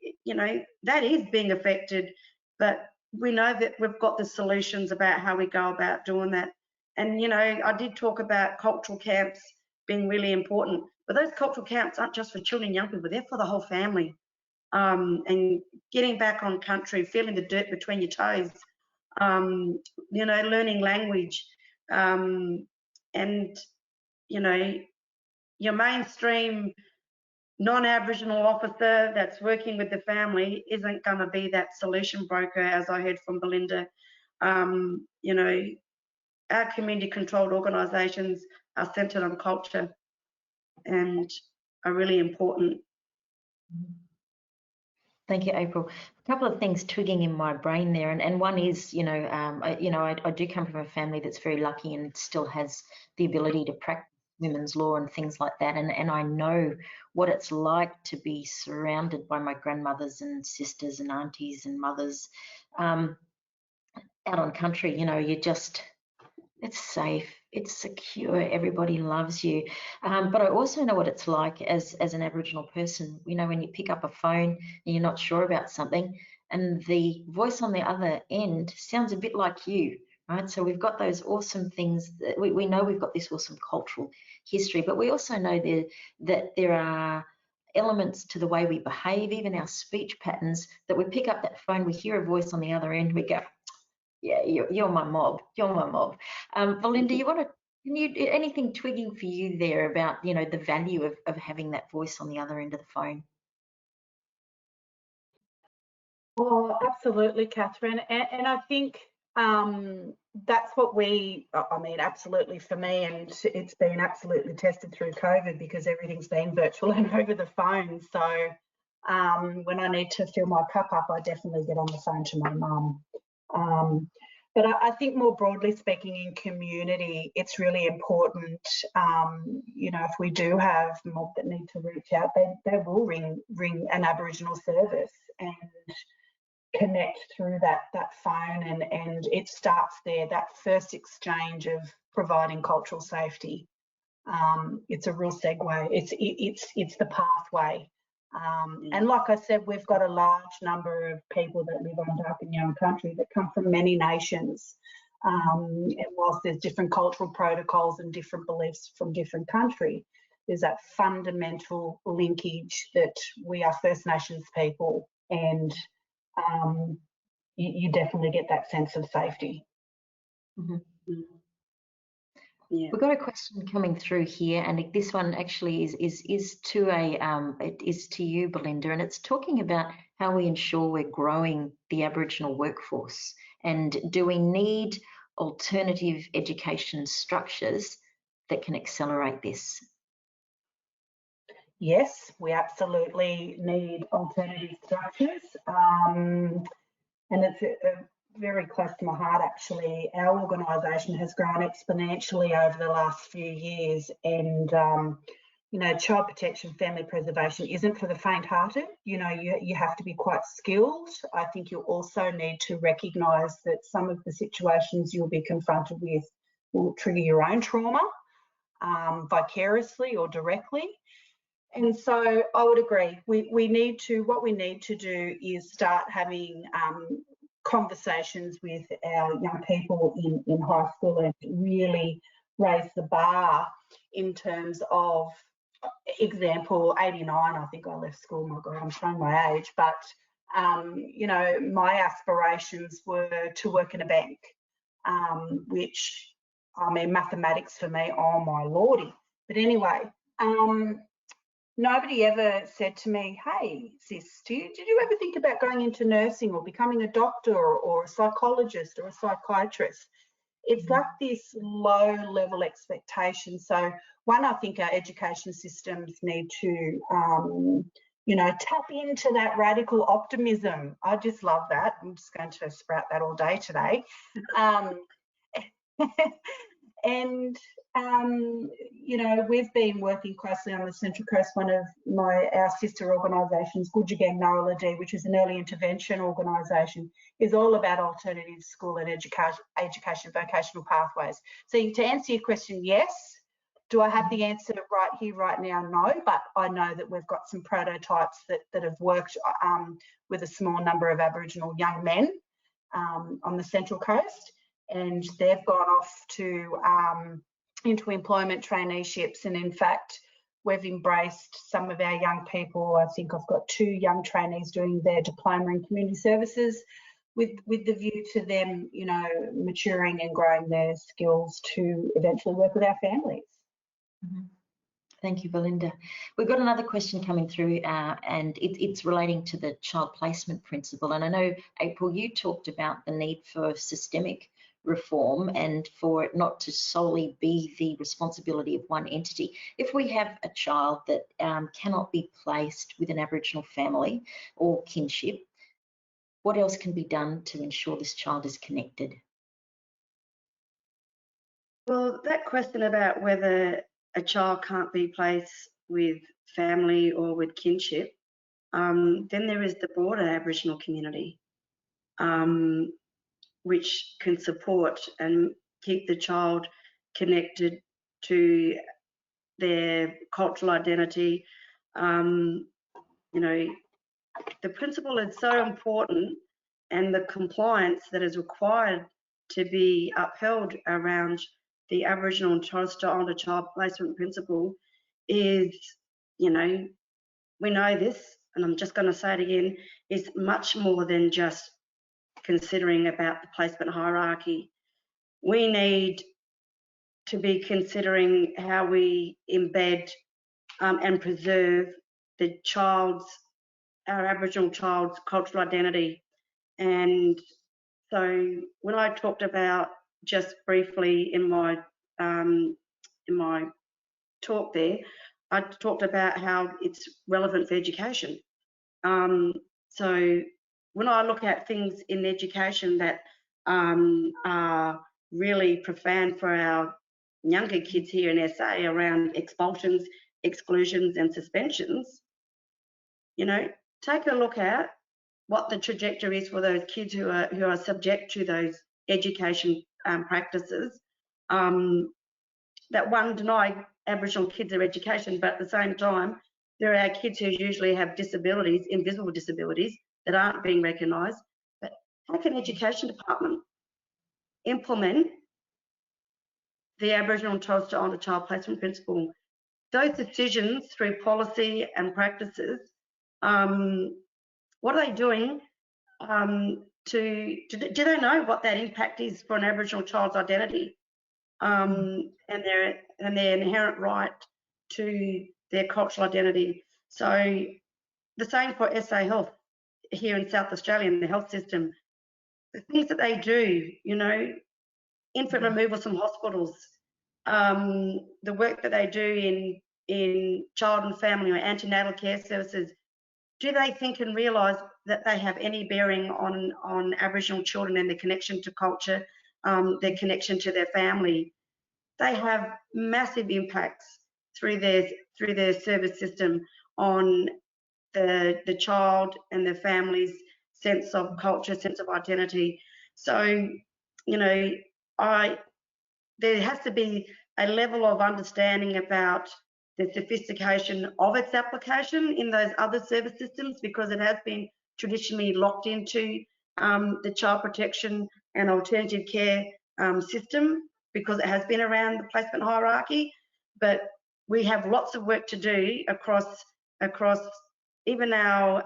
that is being affected. But we know that we've got the solutions about how we go about doing that. And I did talk about cultural camps being really important, but those cultural camps aren't just for children and young people, they're for the whole family. And getting back on country, feeling the dirt between your toes, learning language, and your mainstream non-Aboriginal officer that's working with the family isn't going to be that solution broker, as I heard from Belinda. You know, our community-controlled organisations are centred on culture and are really important. Thank you, April. A couple of things twigging in my brain there, and one is, I do come from a family that's very lucky and still has the ability to practice women's law and things like that, and I know what it's like to be surrounded by my grandmothers and sisters and aunties and mothers out on country. You know, it's safe, it's secure, everybody loves you. But I also know what it's like as an Aboriginal person, you know, when you pick up a phone and you're not sure about something and the voice on the other end sounds a bit like you, right? So we've got those awesome things that we know we've got this awesome cultural history, but we also know that there are elements to the way we behave, even our speech patterns, that we pick up that phone, we hear a voice on the other end, we go, yeah, you're my mob. You're my mob. Belinda, anything twigging for you there about, you know, the value of having that voice on the other end of the phone? Well, absolutely, Catherine. And I think that's what absolutely for me, and it's been absolutely tested through COVID because everything's been virtual and over the phone. So when I need to fill my cup up, I definitely get on the phone to my mum. But I think more broadly speaking in community, it's really important, you know, if we do have mob that need to reach out, they will ring an Aboriginal service and connect through that phone, and it starts there, that first exchange of providing cultural safety. It's a real segue. It's the pathway. And like I said, we've got a large number of people that live on Dark and Young Country that come from many nations. And whilst there's different cultural protocols and different beliefs from different countries, there's that fundamental linkage that we are First Nations people, and you definitely get that sense of safety. Mm-hmm. Yeah. We've got a question coming through here, and this one actually is to you, Belinda, and it's talking about how we ensure we're growing the Aboriginal workforce, and do we need alternative education structures that can accelerate this? Yes, we absolutely need alternative structures, and it's very close to my heart actually. Our organisation has grown exponentially over the last few years, and you know, child protection, family preservation isn't for the faint-hearted. You know, you have to be quite skilled. I think you also need to recognise that some of the situations you'll be confronted with will trigger your own trauma, vicariously or directly. And so I would agree. What we need to do is start having conversations with our young people in high school and really raise the bar in terms of, example, 89, I think I left school. My God, I'm showing my age. But, you know, my aspirations were to work in a bank, which, I mean, mathematics for me, oh my lordy. But anyway, nobody ever said to me, hey, sis, did you ever think about going into nursing or becoming a doctor or a psychologist or a psychiatrist? It's like this low level expectation. So one, I think our education systems need to, you know, tap into that radical optimism. I just love that. I'm just going to sprout that all day today. And, you know, we've been working closely on the Central Coast. One of our sister organisations, Gudjagam Naraladi, which is an early intervention organisation, is all about alternative school and education vocational pathways. So to answer your question, yes. Do I have the answer right here, right now? No, but I know that we've got some prototypes that have worked with a small number of Aboriginal young men on the Central Coast. And they've gone off to into employment traineeships, and in fact we've embraced some of our young people. I think I've got 2 young trainees doing their diploma in community services with the view to them, you know, maturing and growing their skills to eventually work with our families. Thank you, Belinda. We've got another question coming through, and it's relating to the child placement principle. And I know, April, you talked about the need for systemic reform and for it not to solely be the responsibility of one entity. If we have a child that cannot be placed with an Aboriginal family or kinship, what else can be done to ensure this child is connected? Well, that question about whether a child can't be placed with family or with kinship, then there is the broader Aboriginal community, which can support and keep the child connected to their cultural identity. You know, the principle is so important, and the compliance that is required to be upheld around the Aboriginal and Torres Strait Islander child placement principle is, you know, we know this, and I'm just going to say it again, is much more than just considering about the placement hierarchy. We need to be considering how we embed and preserve our Aboriginal child's cultural identity. And so when I talked about, just briefly in my talk there, I talked about how it's relevant for education. So when I look at things in education that are really profound for our younger kids here in SA around expulsions, exclusions and suspensions, you know, take a look at what the trajectory is for those kids who are subject to those education practices that one deny Aboriginal kids their education, but at the same time there are kids who usually have disabilities, invisible disabilities that aren't being recognised. But how can the education department implement the Aboriginal and Torres Strait Islander child placement principle? Those decisions through policy and practices, what are they doing do they know what that impact is for an Aboriginal child's identity and their inherent right to their cultural identity? So the same for SA Health here in South Australia in the health system. The things that they do, you know, infant removals from hospitals, the work that they do in child and family or antenatal care services, do they think and realise that they have any bearing on Aboriginal children and their connection to culture, their connection to their family? They have massive impacts through their service system on the child and the family's sense of culture, sense of identity. So, you know, there has to be a level of understanding about the sophistication of its application in those other service systems, because it has been traditionally locked into the child protection and alternative care system, because it has been around the placement hierarchy. But we have lots of work to do across even our,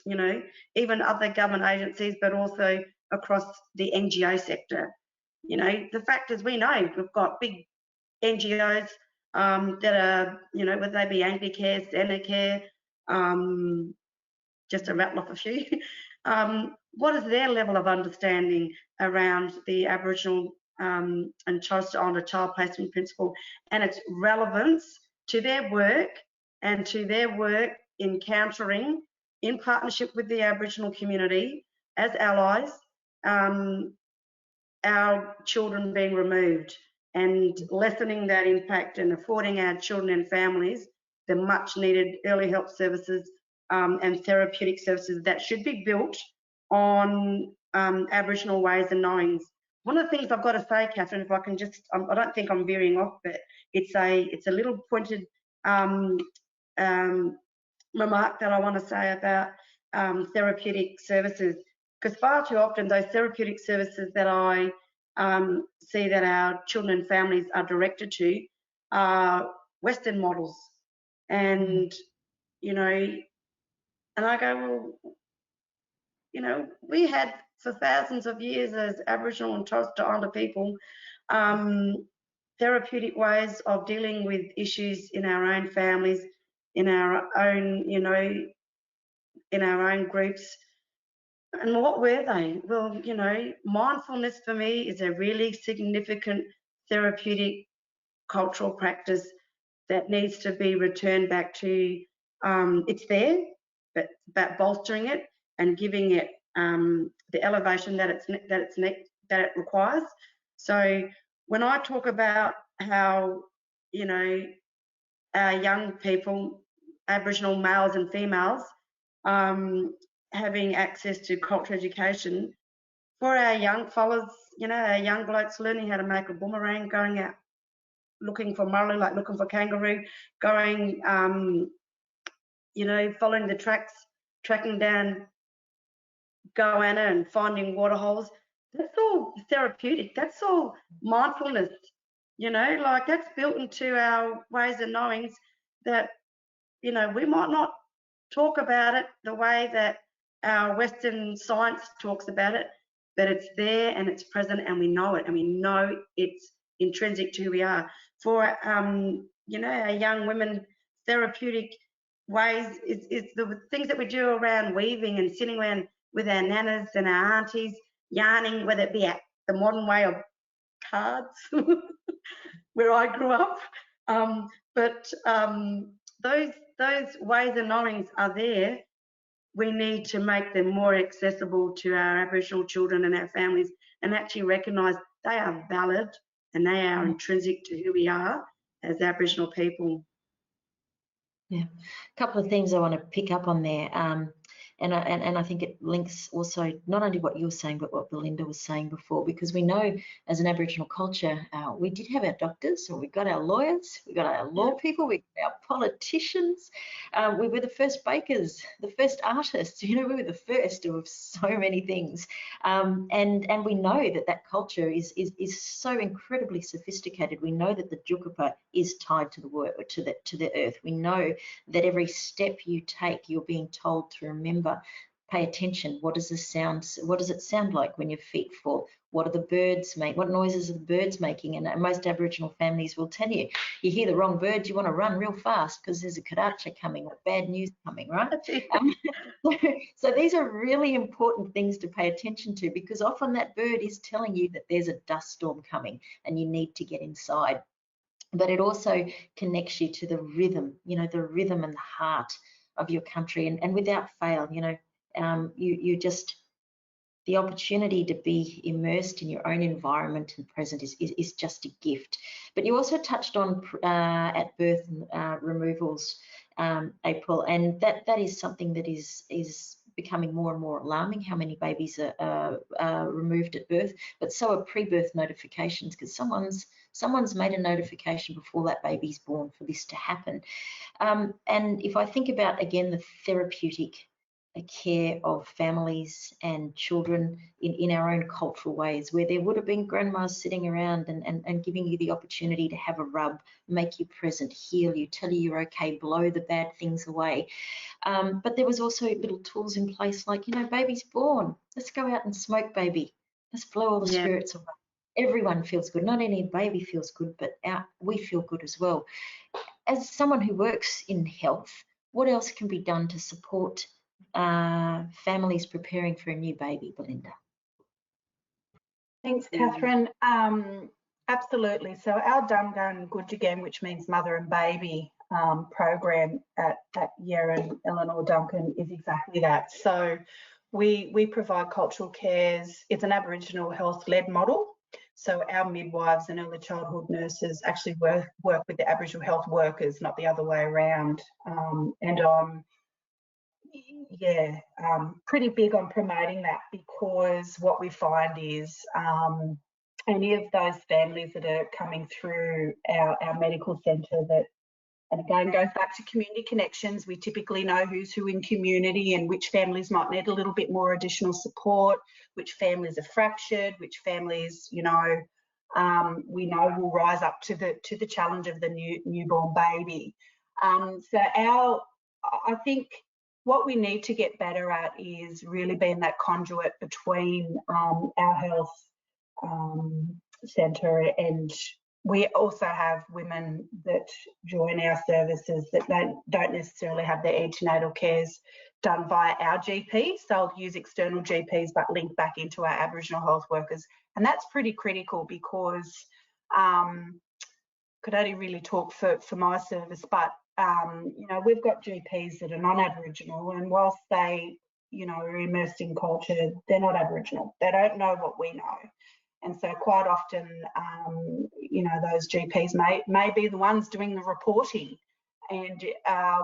you know, even other government agencies, but also across the NGO sector. You know, the fact is, we know we've got big NGOs that are, you know, whether they be Anglicare, Centacare, just to rattle off a few. What is their level of understanding around the Aboriginal and Torres Strait Islander child placement principle and its relevance to their work and to their work in countering, in partnership with the Aboriginal community as allies, our children being removed, and lessening that impact and affording our children and families the much needed early help services and therapeutic services that should be built on Aboriginal ways and knowings. One of the things I've got to say, Catherine, if I can just, I don't think I'm veering off, but it's a little pointed remark that I want to say about therapeutic services, because far too often those therapeutic services that I see that our children and families are directed to are Western models. And, you know, and I go, well, you know, we had for thousands of years as Aboriginal and Torres Strait Islander people therapeutic ways of dealing with issues in our own families, in our own, you know, in our own groups. And what were they? Well, you know, mindfulness for me is a really significant therapeutic cultural practice that needs to be returned back to, it's there, but bolstering it and giving it the elevation that it requires. So when I talk about how, you know, our young people, Aboriginal males and females, having access to cultural education, for our young fellas, you know, our young blokes learning how to make a boomerang, going out looking for marlin, like looking for kangaroo, going, you know, following the tracks, tracking down goanna and finding water holes. That's all therapeutic. That's all mindfulness. You know, like that's built into our ways and knowings that, you know, we might not talk about it the way that our Western science talks about it, but it's there and it's present and we know it and we know it's intrinsic to who we are. For, you know, our young women, therapeutic ways is the things that we do around weaving and sitting around with our nanas and our aunties, yarning, whether it be at the modern way of cards, where I grew up. But those ways and knowings are there. We need to make them more accessible to our Aboriginal children and our families, and actually recognise they are valid and they are intrinsic to who we are as Aboriginal people. Yeah, a couple of things I want to pick up on there. And I think it links also not only what you were saying, but what Belinda was saying before, because we know as an Aboriginal culture, we did have our doctors, and we got our lawyers, we got our law people, we got our politicians, we were the first bakers, the first artists, you know, we were the first of so many things. And we know that that culture is so incredibly sophisticated. We know that the Jukupa is tied to the earth. We know that every step you take, you're being told to remember, pay attention. What does this sound? What does it sound like when your feet fall? What are the birds make? What noises are the birds making? And most Aboriginal families will tell you, you hear the wrong bird, you want to run real fast because there's a karacha coming or bad news coming, right? So these are really important things to pay attention to, because often that bird is telling you that there's a dust storm coming and you need to get inside. But it also connects you to the rhythm, you know, the rhythm and the heart of your country, and without fail, you know, you just, the opportunity to be immersed in your own environment and present is just a gift. But you also touched on at birth removals, April, and that is something that is becoming more and more alarming, how many babies are removed at birth, but so are pre-birth notifications, because someone's made a notification before that baby's born for this to happen. And if I think about, again, the therapeutic care of families and children in our own cultural ways, where there would have been grandmas sitting around and giving you the opportunity to have a rub, make you present, heal you, tell you you're okay, blow the bad things away. But there was also little tools in place like, you know, baby's born, let's go out and smoke, baby. Let's blow all the spirits away. Everyone feels good. Not only baby feels good, but we feel good as well. As someone who works in health, what else can be done to support families preparing for a new baby, Belinda? Thanks, Catherine. Absolutely. So our Dungan Gudjagam, which means mother and baby program at Yarra and Eleanor Duncan, is exactly that. So we provide cultural cares. It's an Aboriginal health-led model. So our midwives and early childhood nurses actually work with the Aboriginal health workers, not the other way around. And I'm pretty big on promoting that, because what we find is any of those families that are coming through our medical centre that, and again, goes back to community connections. We typically know who's who in community and which families might need a little bit more additional support, which families are fractured, which families, you know, we know will rise up to the challenge of the newborn baby. So I think what we need to get better at is really being that conduit between our health centre and we also have women that join our services that don't necessarily have their antenatal cares done via our GPs. They'll use external GPs but link back into our Aboriginal health workers. And that's pretty critical because could only really talk for my service, but you know, we've got GPs that are non-Aboriginal, and whilst they, you know, are immersed in culture, they're not Aboriginal. They don't know what we know. And so quite often, you know, those GPs may be the ones doing the reporting. And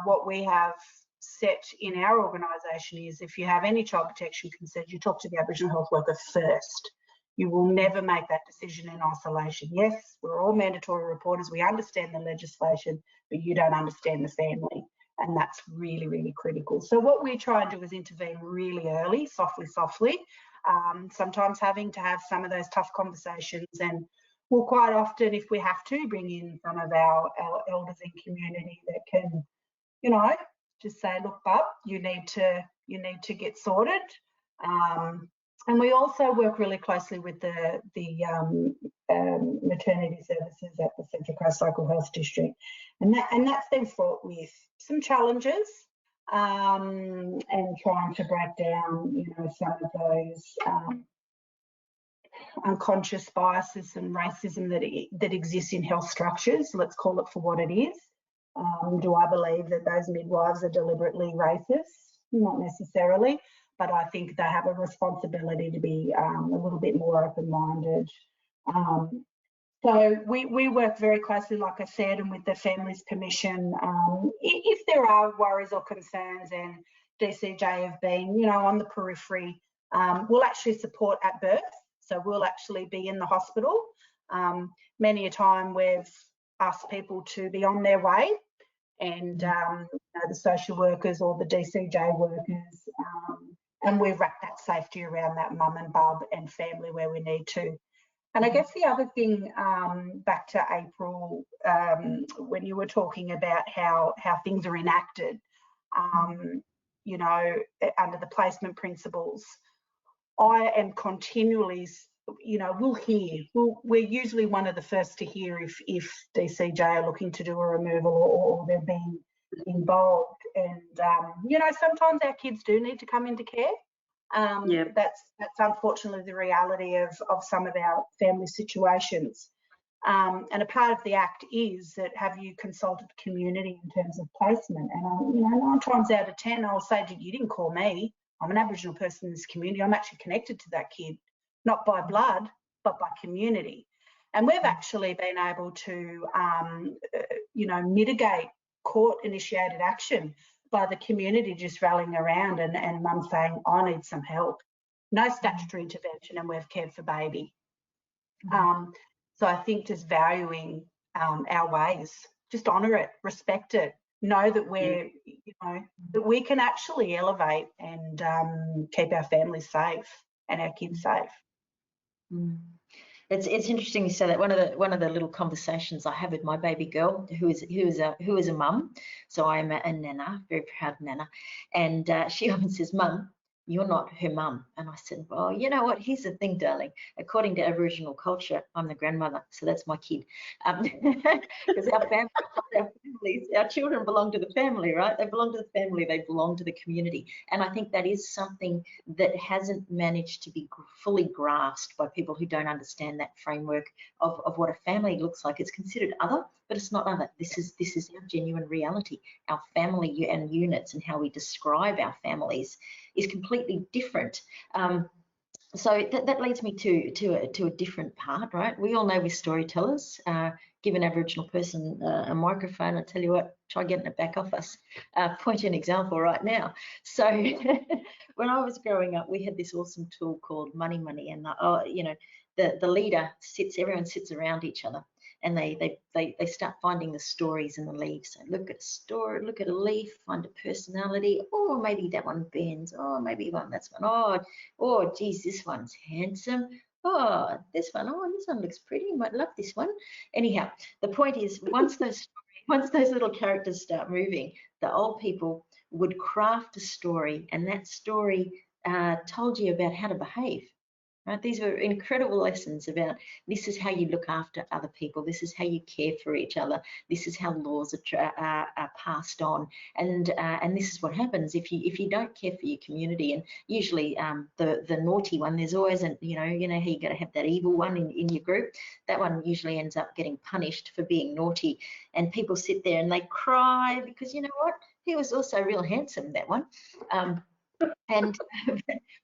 what we have set in our organisation is if you have any child protection concerns, you talk to the Aboriginal health worker first. You will never make that decision in isolation. Yes, we're all mandatory reporters. We understand the legislation, but you don't understand the family. And that's really, really critical. So what we try and do is intervene really early, softly, sometimes having to have some of those tough conversations. And we'll quite often, if we have to, bring in some of our elders in community that can, you know, just say, look, bub, you need to get sorted. And we also work really closely with the maternity services at the Central Coast Local Health District, and that's been fraught with some challenges, and trying to break down, you know, some of those unconscious biases and racism that exists in health structures. Let's call it for what it is. Do I believe that those midwives are deliberately racist? Not necessarily. But I think they have a responsibility to be a little bit more open-minded. So we work very closely, like I said, and with the family's permission. If there are worries or concerns, and DCJ have been, you know, on the periphery, we'll actually support at birth. So we'll actually be in the hospital. Many a time we've asked people to be on their way, and you know, the social workers or the DCJ workers, and we wrap that safety around that mum and bub and family where we need to. And I guess the other thing, back to April, when you were talking about how things are enacted, you know, under the placement principles, I am continually, you know, we're usually one of the first to hear if DCJ are looking to do a removal or they're being involved. And you know, sometimes our kids do need to come into care. That's unfortunately the reality of some of our family situations. And a part of the Act is that have you consulted the community in terms of placement? And you know, 9 times out of 10, I'll say, you didn't call me. I'm an Aboriginal person in this community. I'm actually connected to that kid, not by blood, but by community. And we've actually been able to, you know, mitigate court-initiated action by the community just rallying around and mum saying, I need some help. No statutory intervention, and we've cared for baby. So I think just valuing our ways, just honour it, respect it, know that we're, you know, that we can actually elevate and keep our families safe and our kids safe. It's interesting you say that. One of the little conversations I have with my baby girl, who is a mum, so I'm a nana, very proud nana, and she often says, "Mum, you're not her mum." And I said, well, you know what? Here's the thing, darling. According to Aboriginal culture, I'm the grandmother, so that's my kid. Because our children belong to the family, right? They belong to the family. They belong to the community. And I think that is something that hasn't managed to be fully grasped by people who don't understand that framework of what a family looks like. It's considered other, but it's not other. This is our genuine reality. Our family and units and how we describe our families is completely different. So that leads me to a different part, right? We all know we're storytellers. Give an Aboriginal person a microphone, I tell you what, try getting it back off us. Point you an example right now. So when I was growing up, we had this awesome tool called Money, and you know, the leader everyone sits around each other, and they start finding the stories in the leaves. So look at a story, look at a leaf, find a personality. Oh, maybe that one bends. Oh, maybe that's one. Oh, geez, this one's handsome. Oh, this one looks pretty. You might love this one. Anyhow, the point is, once those little characters start moving, the old people would craft a story, and that story told you about how to behave. Right? These were incredible lessons about this is how you look after other people, this is how you care for each other, this is how laws are passed on, and this is what happens if you don't care for your community. And usually the naughty one, there's always how you got to have that evil one in your group. That one usually ends up getting punished for being naughty, and people sit there and they cry because you know what, he was also real handsome, that one. And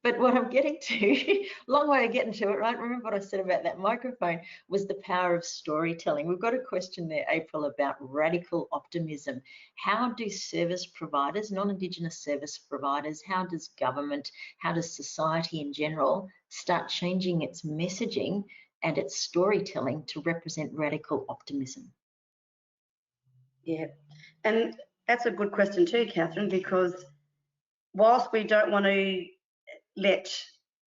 but what I'm getting to, long way of getting to it, right? Remember what I said about that microphone was the power of storytelling. We've got a question there, April, about radical optimism. How do service providers, non-Indigenous service providers, how does government, how does society in general start changing its messaging and its storytelling to represent radical optimism? Yeah, and that's a good question too, Catherine, because whilst we don't want to let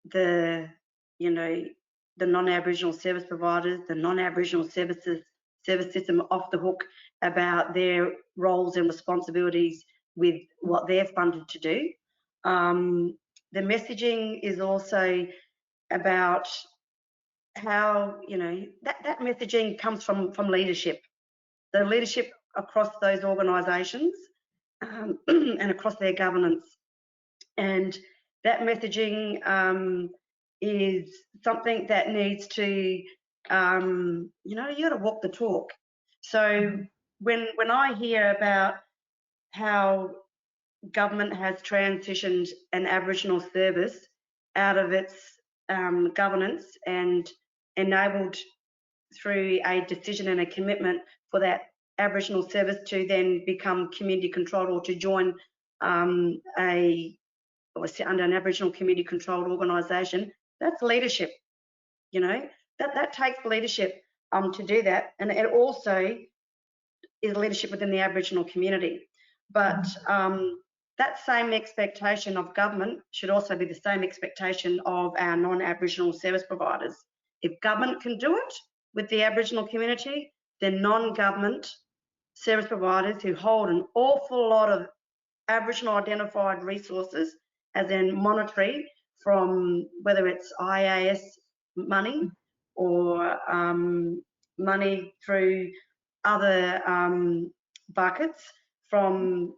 the non-Aboriginal service providers, the non-Aboriginal service system off the hook about their roles and responsibilities with what they're funded to do, the messaging is also about how that messaging comes from leadership, the leadership across those organisations and across their governance. And that messaging is something that needs to, you got to walk the talk. So when I hear about how government has transitioned an Aboriginal service out of its governance and enabled through a decision and a commitment for that Aboriginal service to then become community controlled or to join or sit under an Aboriginal community controlled organisation, that's leadership. That takes leadership to do that, and it also is leadership within the Aboriginal community. But that same expectation of government should also be the same expectation of our non-Aboriginal service providers. If government can do it with the Aboriginal community, then non-government service providers who hold an awful lot of Aboriginal identified resources, as in monetary, from whether it's IAS money or money through other buckets from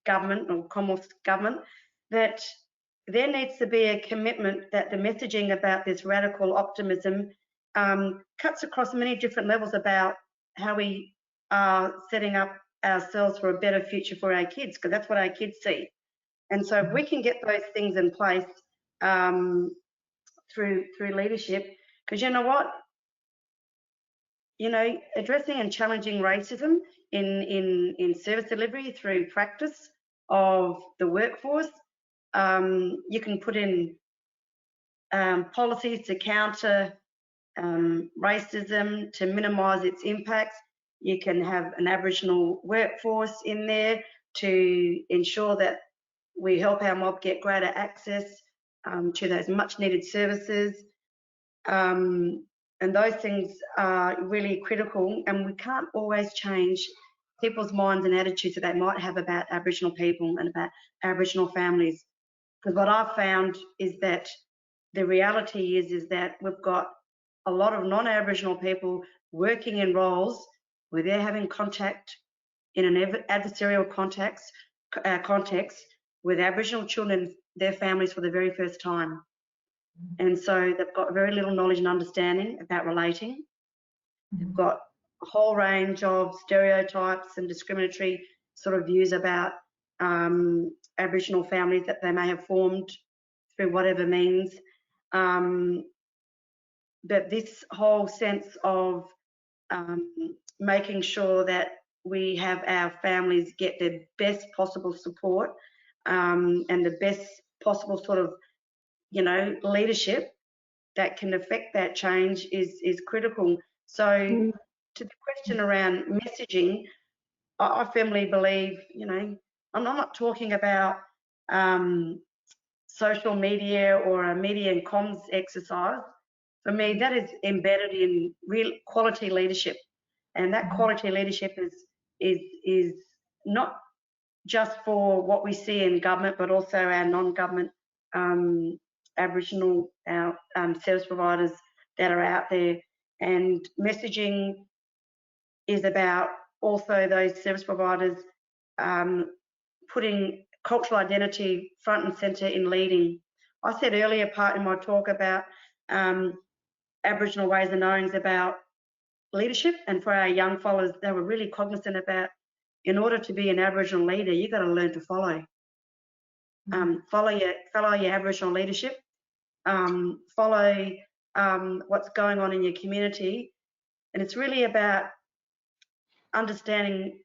government or Commonwealth government, that there needs to be a commitment that the messaging about this radical optimism cuts across many different levels about how we are setting up ourselves for a better future for our kids, because that's what our kids see. And so if we can get those things in place through leadership, because you know what, addressing and challenging racism in service delivery through practice of the workforce, you can put in policies to counter racism, to minimise its impacts. You can have an Aboriginal workforce in there to ensure that we help our mob get greater access to those much needed services. And those things are really critical, and we can't always change people's minds and attitudes that they might have about Aboriginal people and about Aboriginal families. Because what I've found is that the reality is that we've got a lot of non-Aboriginal people working in roles where they're having contact in an adversarial context with Aboriginal children, their families, for the very first time. And so they've got very little knowledge and understanding about relating. They've got a whole range of stereotypes and discriminatory sort of views about Aboriginal families that they may have formed through whatever means. But this whole sense of making sure that we have our families get the best possible support and the best possible sort of, leadership that can affect that change is critical. So to the question around messaging, I firmly believe, I'm not talking about social media or a media and comms exercise. For me, that is embedded in real quality leadership, and that quality leadership is not just for what we see in government, but also our non-government Aboriginal, our service providers that are out there. And messaging is about also those service providers putting cultural identity front and centre in leading. I said earlier part in my talk about Aboriginal ways of knowing is about leadership, and for our young followers, they were really cognizant about, in order to be an Aboriginal leader, you've got to learn to follow. Follow your Aboriginal leadership, follow what's going on in your community, and it's really about understanding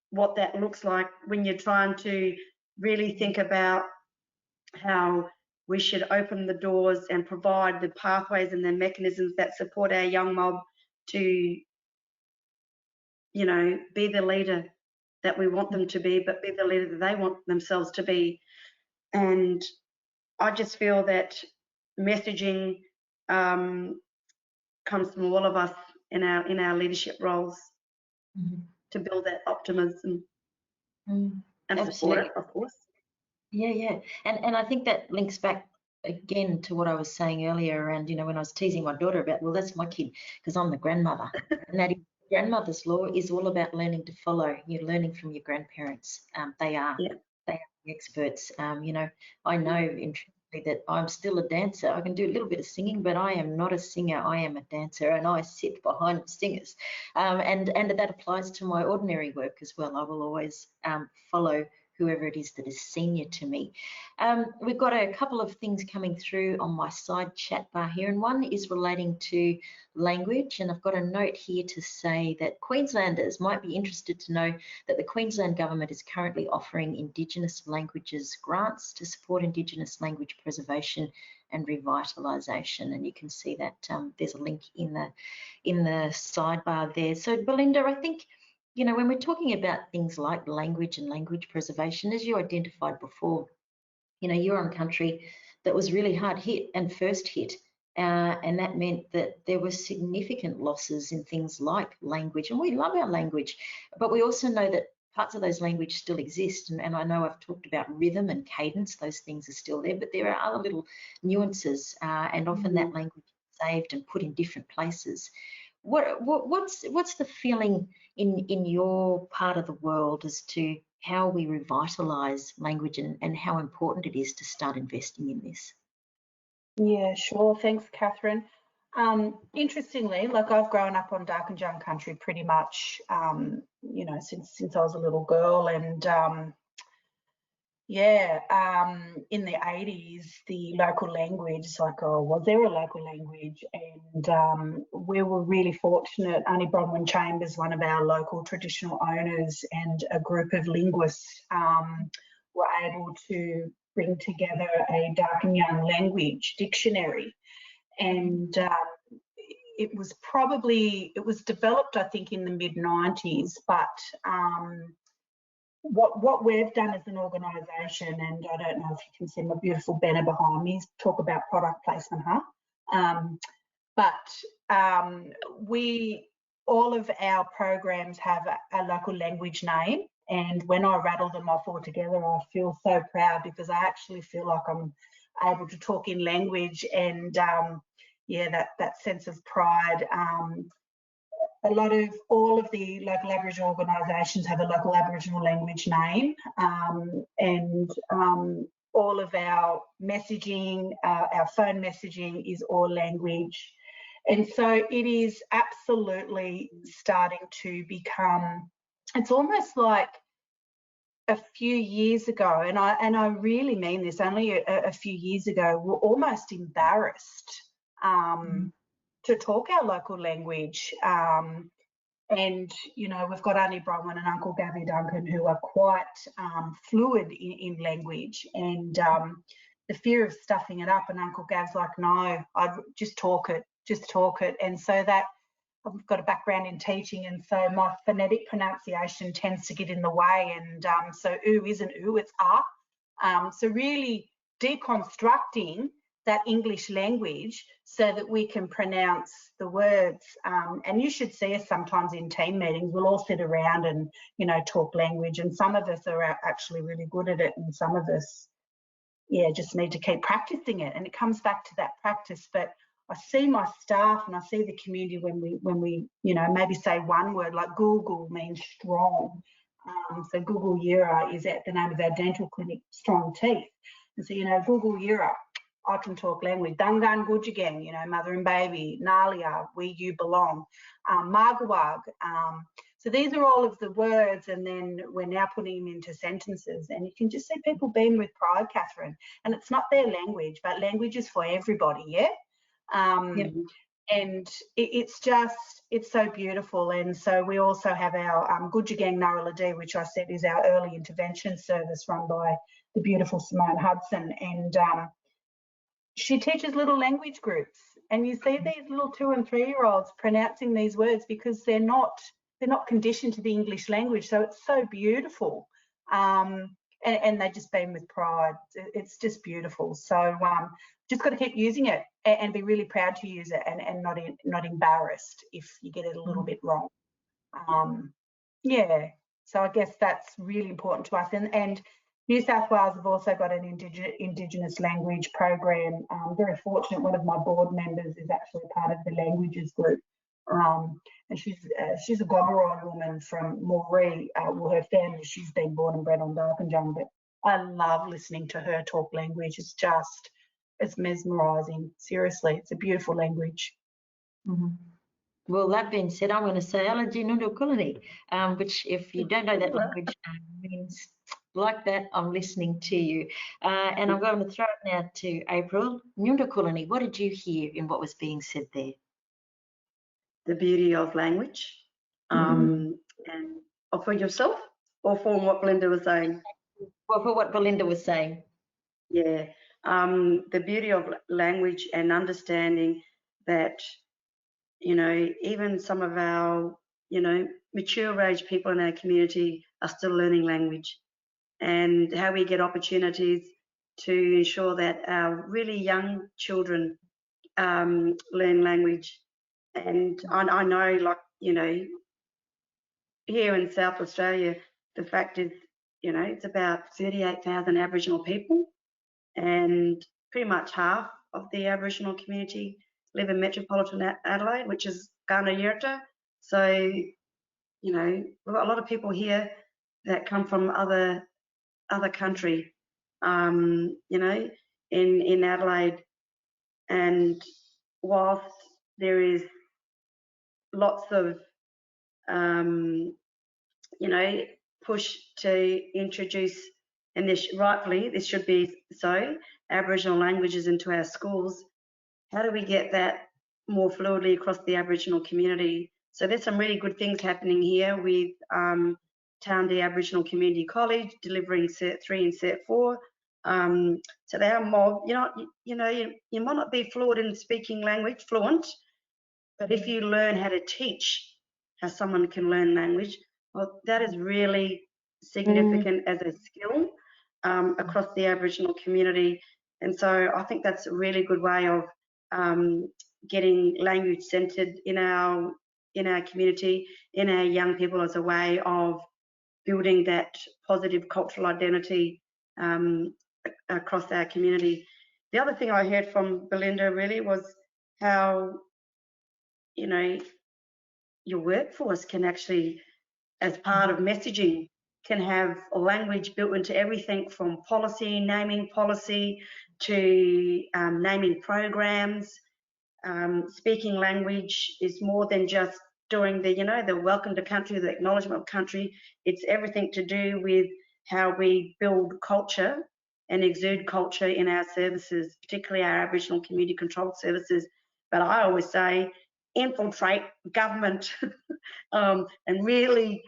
what that looks like when you're trying to really think about how we should open the doors and provide the pathways and the mechanisms that support our young mob to, you know, be the leader that we want them to be, but be the leader that they want themselves to be. And I just feel that messaging comes from all of us in our leadership roles to build that optimism and support it, of course. Yeah. And I think that links back again to what I was saying earlier around, you know, when I was teasing my daughter about, well, that's my kid because I'm the grandmother. And that grandmother's law is all about learning to follow. You're learning from your grandparents. They are the experts. You know, I know intrinsically that I'm still a dancer. I can do a little bit of singing, but I am not a singer. I am a dancer, and I sit behind singers. And that applies to my ordinary work as well. I will always follow whoever it is that is senior to me. We've got a couple of things coming through on my side chat bar here, and one is relating to language, and I've got a note here to say that Queenslanders might be interested to know that the Queensland Government is currently offering Indigenous languages grants to support Indigenous language preservation and revitalisation, and you can see that there's a link in the sidebar there. So Belinda, I think, you know, when we're talking about things like language and language preservation, as you identified before, you know, you're on country that was really hard hit and first hit, and that meant that there were significant losses in things like language, and we love our language, but we also know that parts of those language still exist, and I know I've talked about rhythm and cadence, those things are still there, but there are other little nuances, and often that language is saved and put in different places. What's the feeling in your part of the world as to how we revitalise language and how important it is to start investing in this? Yeah, sure. Thanks, Catherine. Interestingly, like I've grown up on Darkinjung country pretty much, you know, since I was a little girl, and in the 80s, the local language, like, was there a local language? And we were really fortunate. Auntie Bronwyn Chambers, one of our local traditional owners, and a group of linguists were able to bring together a Darkinjung language dictionary. And it was developed, I think, in the mid-90s, but what we've done as an organisation, and I don't know if you can see my beautiful banner behind me, talk about product placement, all of our programs have a local language name, and when I rattle them off all together, I feel so proud because I actually feel like I'm able to talk in language, and that sense of pride. All of the local Aboriginal organisations have a local Aboriginal language name, and all of our messaging, our phone messaging is all language. And so it is absolutely starting to become, it's almost like a few years ago, and I really mean this, only a few years ago, we're almost embarrassed to talk our local language. And, you know, we've got Auntie Bronwyn and Uncle Gavin Duncan who are quite fluid in language, and the fear of stuffing it up, and Uncle Gav's like, no, I'd just talk it. And so that, I've got a background in teaching, and so my phonetic pronunciation tends to get in the way, and so oo isn't oo, it's ah. So really deconstructing that English language so that we can pronounce the words. And you should see us sometimes in team meetings. We'll all sit around and, you know, talk language, and some of us are actually really good at it, and some of us, just need to keep practicing it. And it comes back to that practice. But I see my staff and I see the community when we maybe say one word, like Google means strong. So Google Yira is at the name of our dental clinic, Strong Teeth. And so, Google Yira, I can talk language. Dangan Gujigang, mother and baby. Nalia, we, you belong. Magawag. So these are all of the words, and then we're now putting them into sentences. And you can just see people being with pride, Catherine. And it's not their language, but language is for everybody, yeah? And it's so beautiful. And so we also have our Gujigang Naraladi, which I said is our early intervention service run by the beautiful Simone Hudson. And she teaches little language groups. And you see these little 2- and 3-year-olds pronouncing these words because they're not conditioned to the English language. So it's so beautiful. And they just beam with pride. It's just beautiful. So just got to keep using it and be really proud to use it and not embarrassed if you get it a little bit wrong. So I guess that's really important to us. And New South Wales have also got an Indigenous language program. I'm very fortunate. One of my board members is actually part of the languages group. And she's a Gomeroi woman from Moree. Her family, she's been born and bred on Darkinjung, but I love listening to her talk language. It's mesmerising. Seriously, it's a beautiful language. Well, that being said, I'm going to say Allergy Nundukulini, which, if you don't know that language, means like that, I'm listening to you. And I'm going to throw it now to April. Nundukulini, what did you hear in what was being said there? The beauty of language, and for yourself, or for what Belinda was saying? Well, for what Belinda was saying. Yeah, the beauty of language and understanding that, even some of our, mature age people in our community are still learning language, and how we get opportunities to ensure that our really young children learn language. And I know, like, here in South Australia, the fact is, it's about 38,000 Aboriginal people, and pretty much half of the Aboriginal community live in metropolitan Adelaide, which is Ghana Yurta. So, we've got a lot of people here that come from other country, in Adelaide. And whilst there is lots of push to introduce, and rightfully this should be so, Aboriginal languages into our schools, how do we get that more fluidly across the Aboriginal community? So there's some really good things happening here with Towndy Aboriginal Community College delivering Cert 3 and Cert 4. So they are more, you might not be fluent in speaking language, but if you learn how to teach how someone can learn language, well, that is really significant as a skill across the Aboriginal community. And so I think that's a really good way of getting language centred in our community, in our young people, as a way of building that positive cultural identity across our community. The other thing I heard from Belinda really was how, your workforce can actually, as part of messaging, can have language built into everything from policy, naming policy, to naming programs. Speaking language is more than just doing the welcome to country, the acknowledgement of country. It's everything to do with how we build culture and exude culture in our services, particularly our Aboriginal community controlled services. But I always say, infiltrate government and really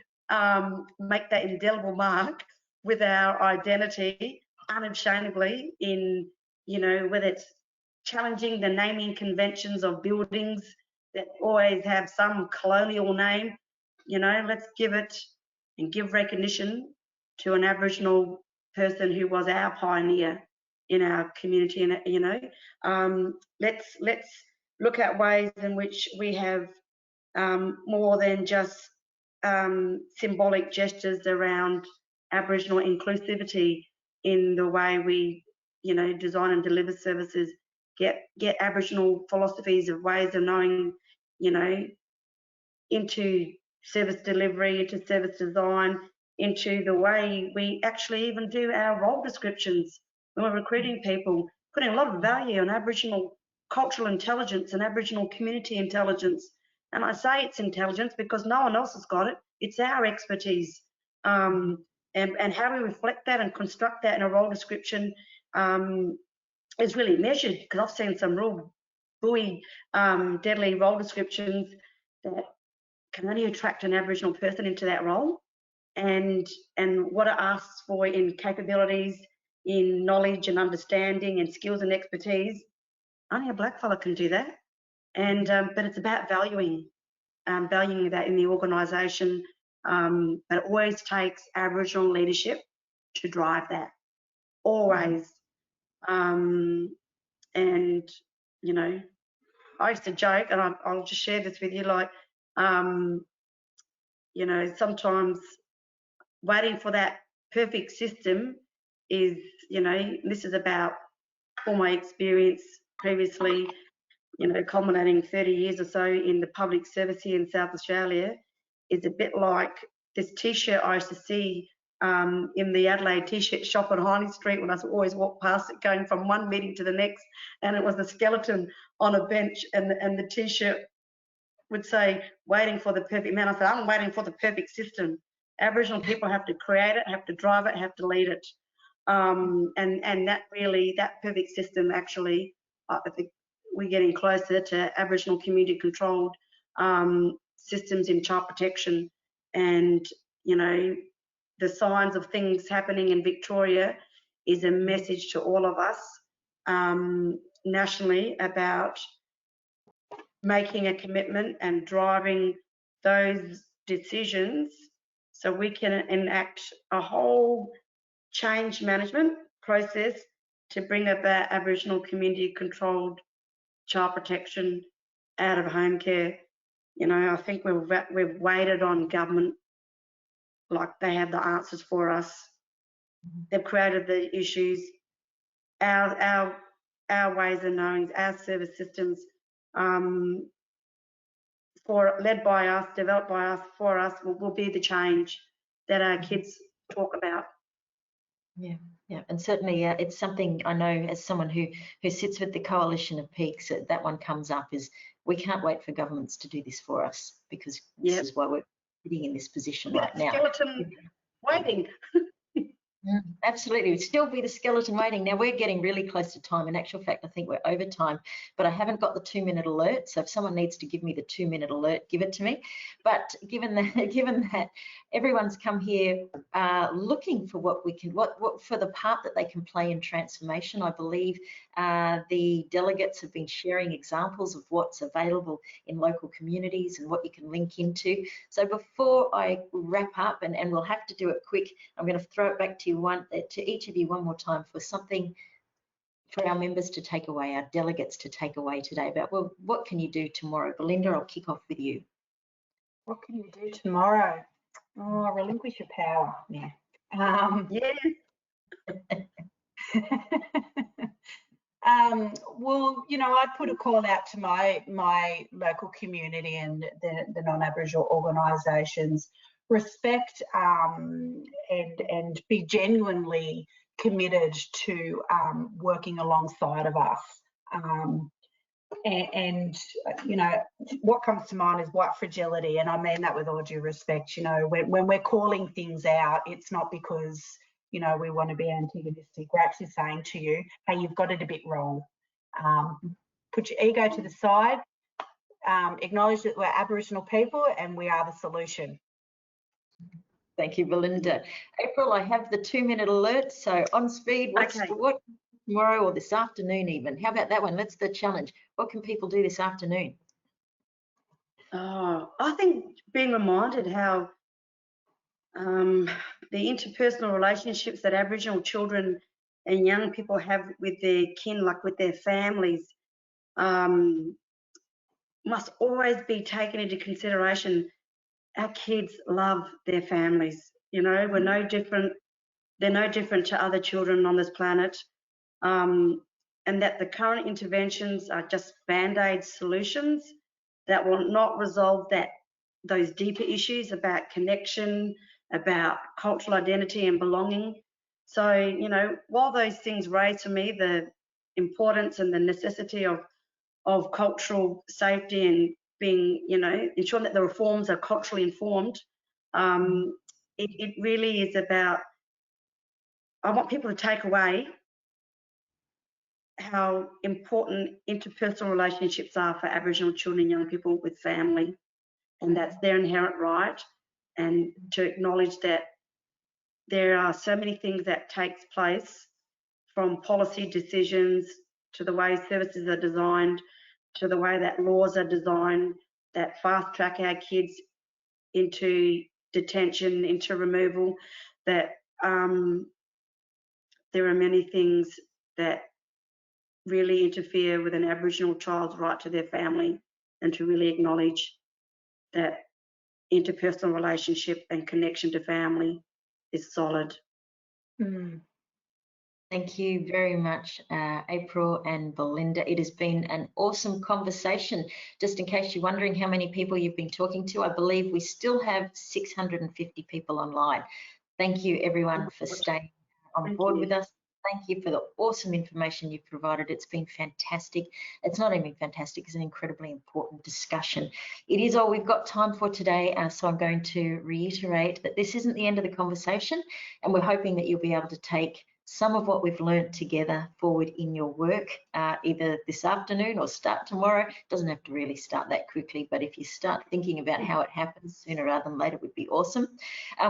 make that indelible mark with our identity unashamedly in, whether it's challenging the naming conventions of buildings that always have some colonial name. Let's give it and give recognition to an Aboriginal person who was our pioneer in our community. And let's look at ways in which we have more than just symbolic gestures around Aboriginal inclusivity in the way we you know, design and deliver services, get Aboriginal philosophies of ways of knowing, you know, into service delivery, into service design, into the way we actually even do our role descriptions when we're recruiting people, putting a lot of value on Aboriginal cultural intelligence and Aboriginal community intelligence. And I say it's intelligence because no one else has got it. It's our expertise. And how we reflect that and construct that in a role description is really measured, because I've seen some real buoy, deadly role descriptions that can only attract an Aboriginal person into that role, and what it asks for in capabilities, in knowledge and understanding and skills and expertise. Only a black fella can do that. And but it's about valuing that in the organisation. But it always takes Aboriginal leadership to drive that, always. And you know, I used to joke, and I'll just share this with you, like, you know, sometimes waiting for that perfect system is, you know, this is about all my experience previously, you know, culminating 30 years or so in the public service here in South Australia, is a bit like this T-shirt I used to see in the Adelaide T-shirt shop on High Street when I always walk past it going from one meeting to the next, and it was a skeleton on a bench, and the T-shirt would say, waiting for the perfect man. I said, I'm waiting for the perfect system. Aboriginal people have to create it, have to drive it, have to lead it. And that really, that perfect system actually, I think we're getting closer to Aboriginal community controlled systems in child protection. And, you know, the signs of things happening in Victoria is a message to all of us nationally about making a commitment and driving those decisions so we can enact a whole change management process to bring about Aboriginal community controlled child protection out of home care. You know, I think we've waited on government like they have the answers for us. They've created the issues. Our ways and knowings, our service systems, led by us, developed by us, for us, will be the change that our kids talk about. Yeah, and certainly it's something I know as someone who sits with the Coalition of Peaks, that one comes up, is we can't wait for governments to do this for us, because this is why we're sitting in this position right now. Skeleton waiting. Absolutely, it'd still be the skeleton waiting. Now we're getting really close to time. In actual fact, I think we're over time, but I haven't got the 2-minute alert. So if someone needs to give me the 2-minute alert, give it to me. But given that everyone's come here looking for what for the part that they can play in transformation, I believe the delegates have been sharing examples of what's available in local communities and what you can link into. So before I wrap up, and we'll have to do it quick, I'm going to throw it back to each of you one more time for something for our members to take away, our delegates to take away today about, well, what can you do tomorrow? Belinda, I'll kick off with you. What can you do tomorrow? Oh, relinquish your power. Yeah. Well, you know, I'd put a call out to my local community and the non-Aboriginal organisations. Respect and be genuinely committed to working alongside of us. And you know, what comes to mind is white fragility, and I mean that with all due respect. You know, when we're calling things out, it's not because, you know, we want to be antagonistic. We're actually saying to you, hey, you've got it a bit wrong. Put your ego to the side, acknowledge that we're Aboriginal people and we are the solution. Thank you, Belinda. April, I have the 2-minute alert, so on speed, what tomorrow or this afternoon even? How about that one? That's the challenge. What can people do this afternoon? Oh, I think being reminded how the interpersonal relationships that Aboriginal children and young people have with their kin, like with their families, must always be taken into consideration. Our kids love their families. You know, we're no different. They're no different to other children on this planet. and that the current interventions are just band-aid solutions that will not resolve those deeper issues about connection, about cultural identity and belonging. So, you know, while those things raise for me the importance and the necessity of cultural safety and being, you know, ensuring that the reforms are culturally informed, it really is about, I want people to take away how important interpersonal relationships are for Aboriginal children and young people with family, and that's their inherent right, and to acknowledge that there are so many things that takes place, from policy decisions to the way services are designed, to the way that laws are designed, that fast track our kids into detention, into removal, that there are many things that really interfere with an Aboriginal child's right to their family, and to really acknowledge that interpersonal relationship and connection to family is solid. Thank you very much, April and Belinda. It has been an awesome conversation. Just in case you're wondering how many people you've been talking to, I believe we still have 650 people online. Thank you, everyone, for staying on board with us. Thank you for the awesome information you've provided. It's been fantastic. It's not even fantastic, it's an incredibly important discussion. It is all we've got time for today, so I'm going to reiterate that this isn't the end of the conversation, and we're hoping that you'll be able to take some of what we've learned together forward in your work, either this afternoon or start tomorrow. It doesn't have to really start that quickly, but if you start thinking about how it happens sooner rather than later, would be awesome.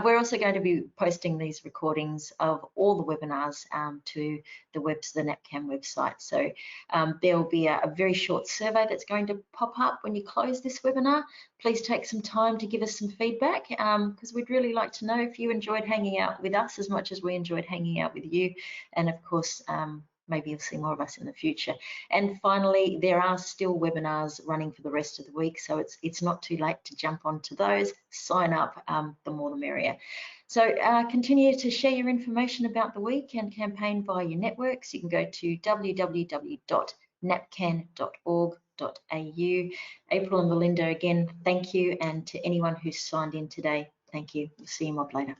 We're also going to be posting these recordings of all the webinars to the NAPCAM website. So there will be a very short survey that's going to pop up when you close this webinar. Please take some time to give us some feedback, because we'd really like to know if you enjoyed hanging out with us as much as we enjoyed hanging out with you. And of course, maybe you'll see more of us in the future. And finally, there are still webinars running for the rest of the week, so it's not too late to jump onto those. Sign up, the more the merrier. So continue to share your information about the week and campaign via your networks. You can go to www.napcan.org.au. April and Belinda, again, thank you. And to anyone who's signed in today, thank you. We'll see you mob later.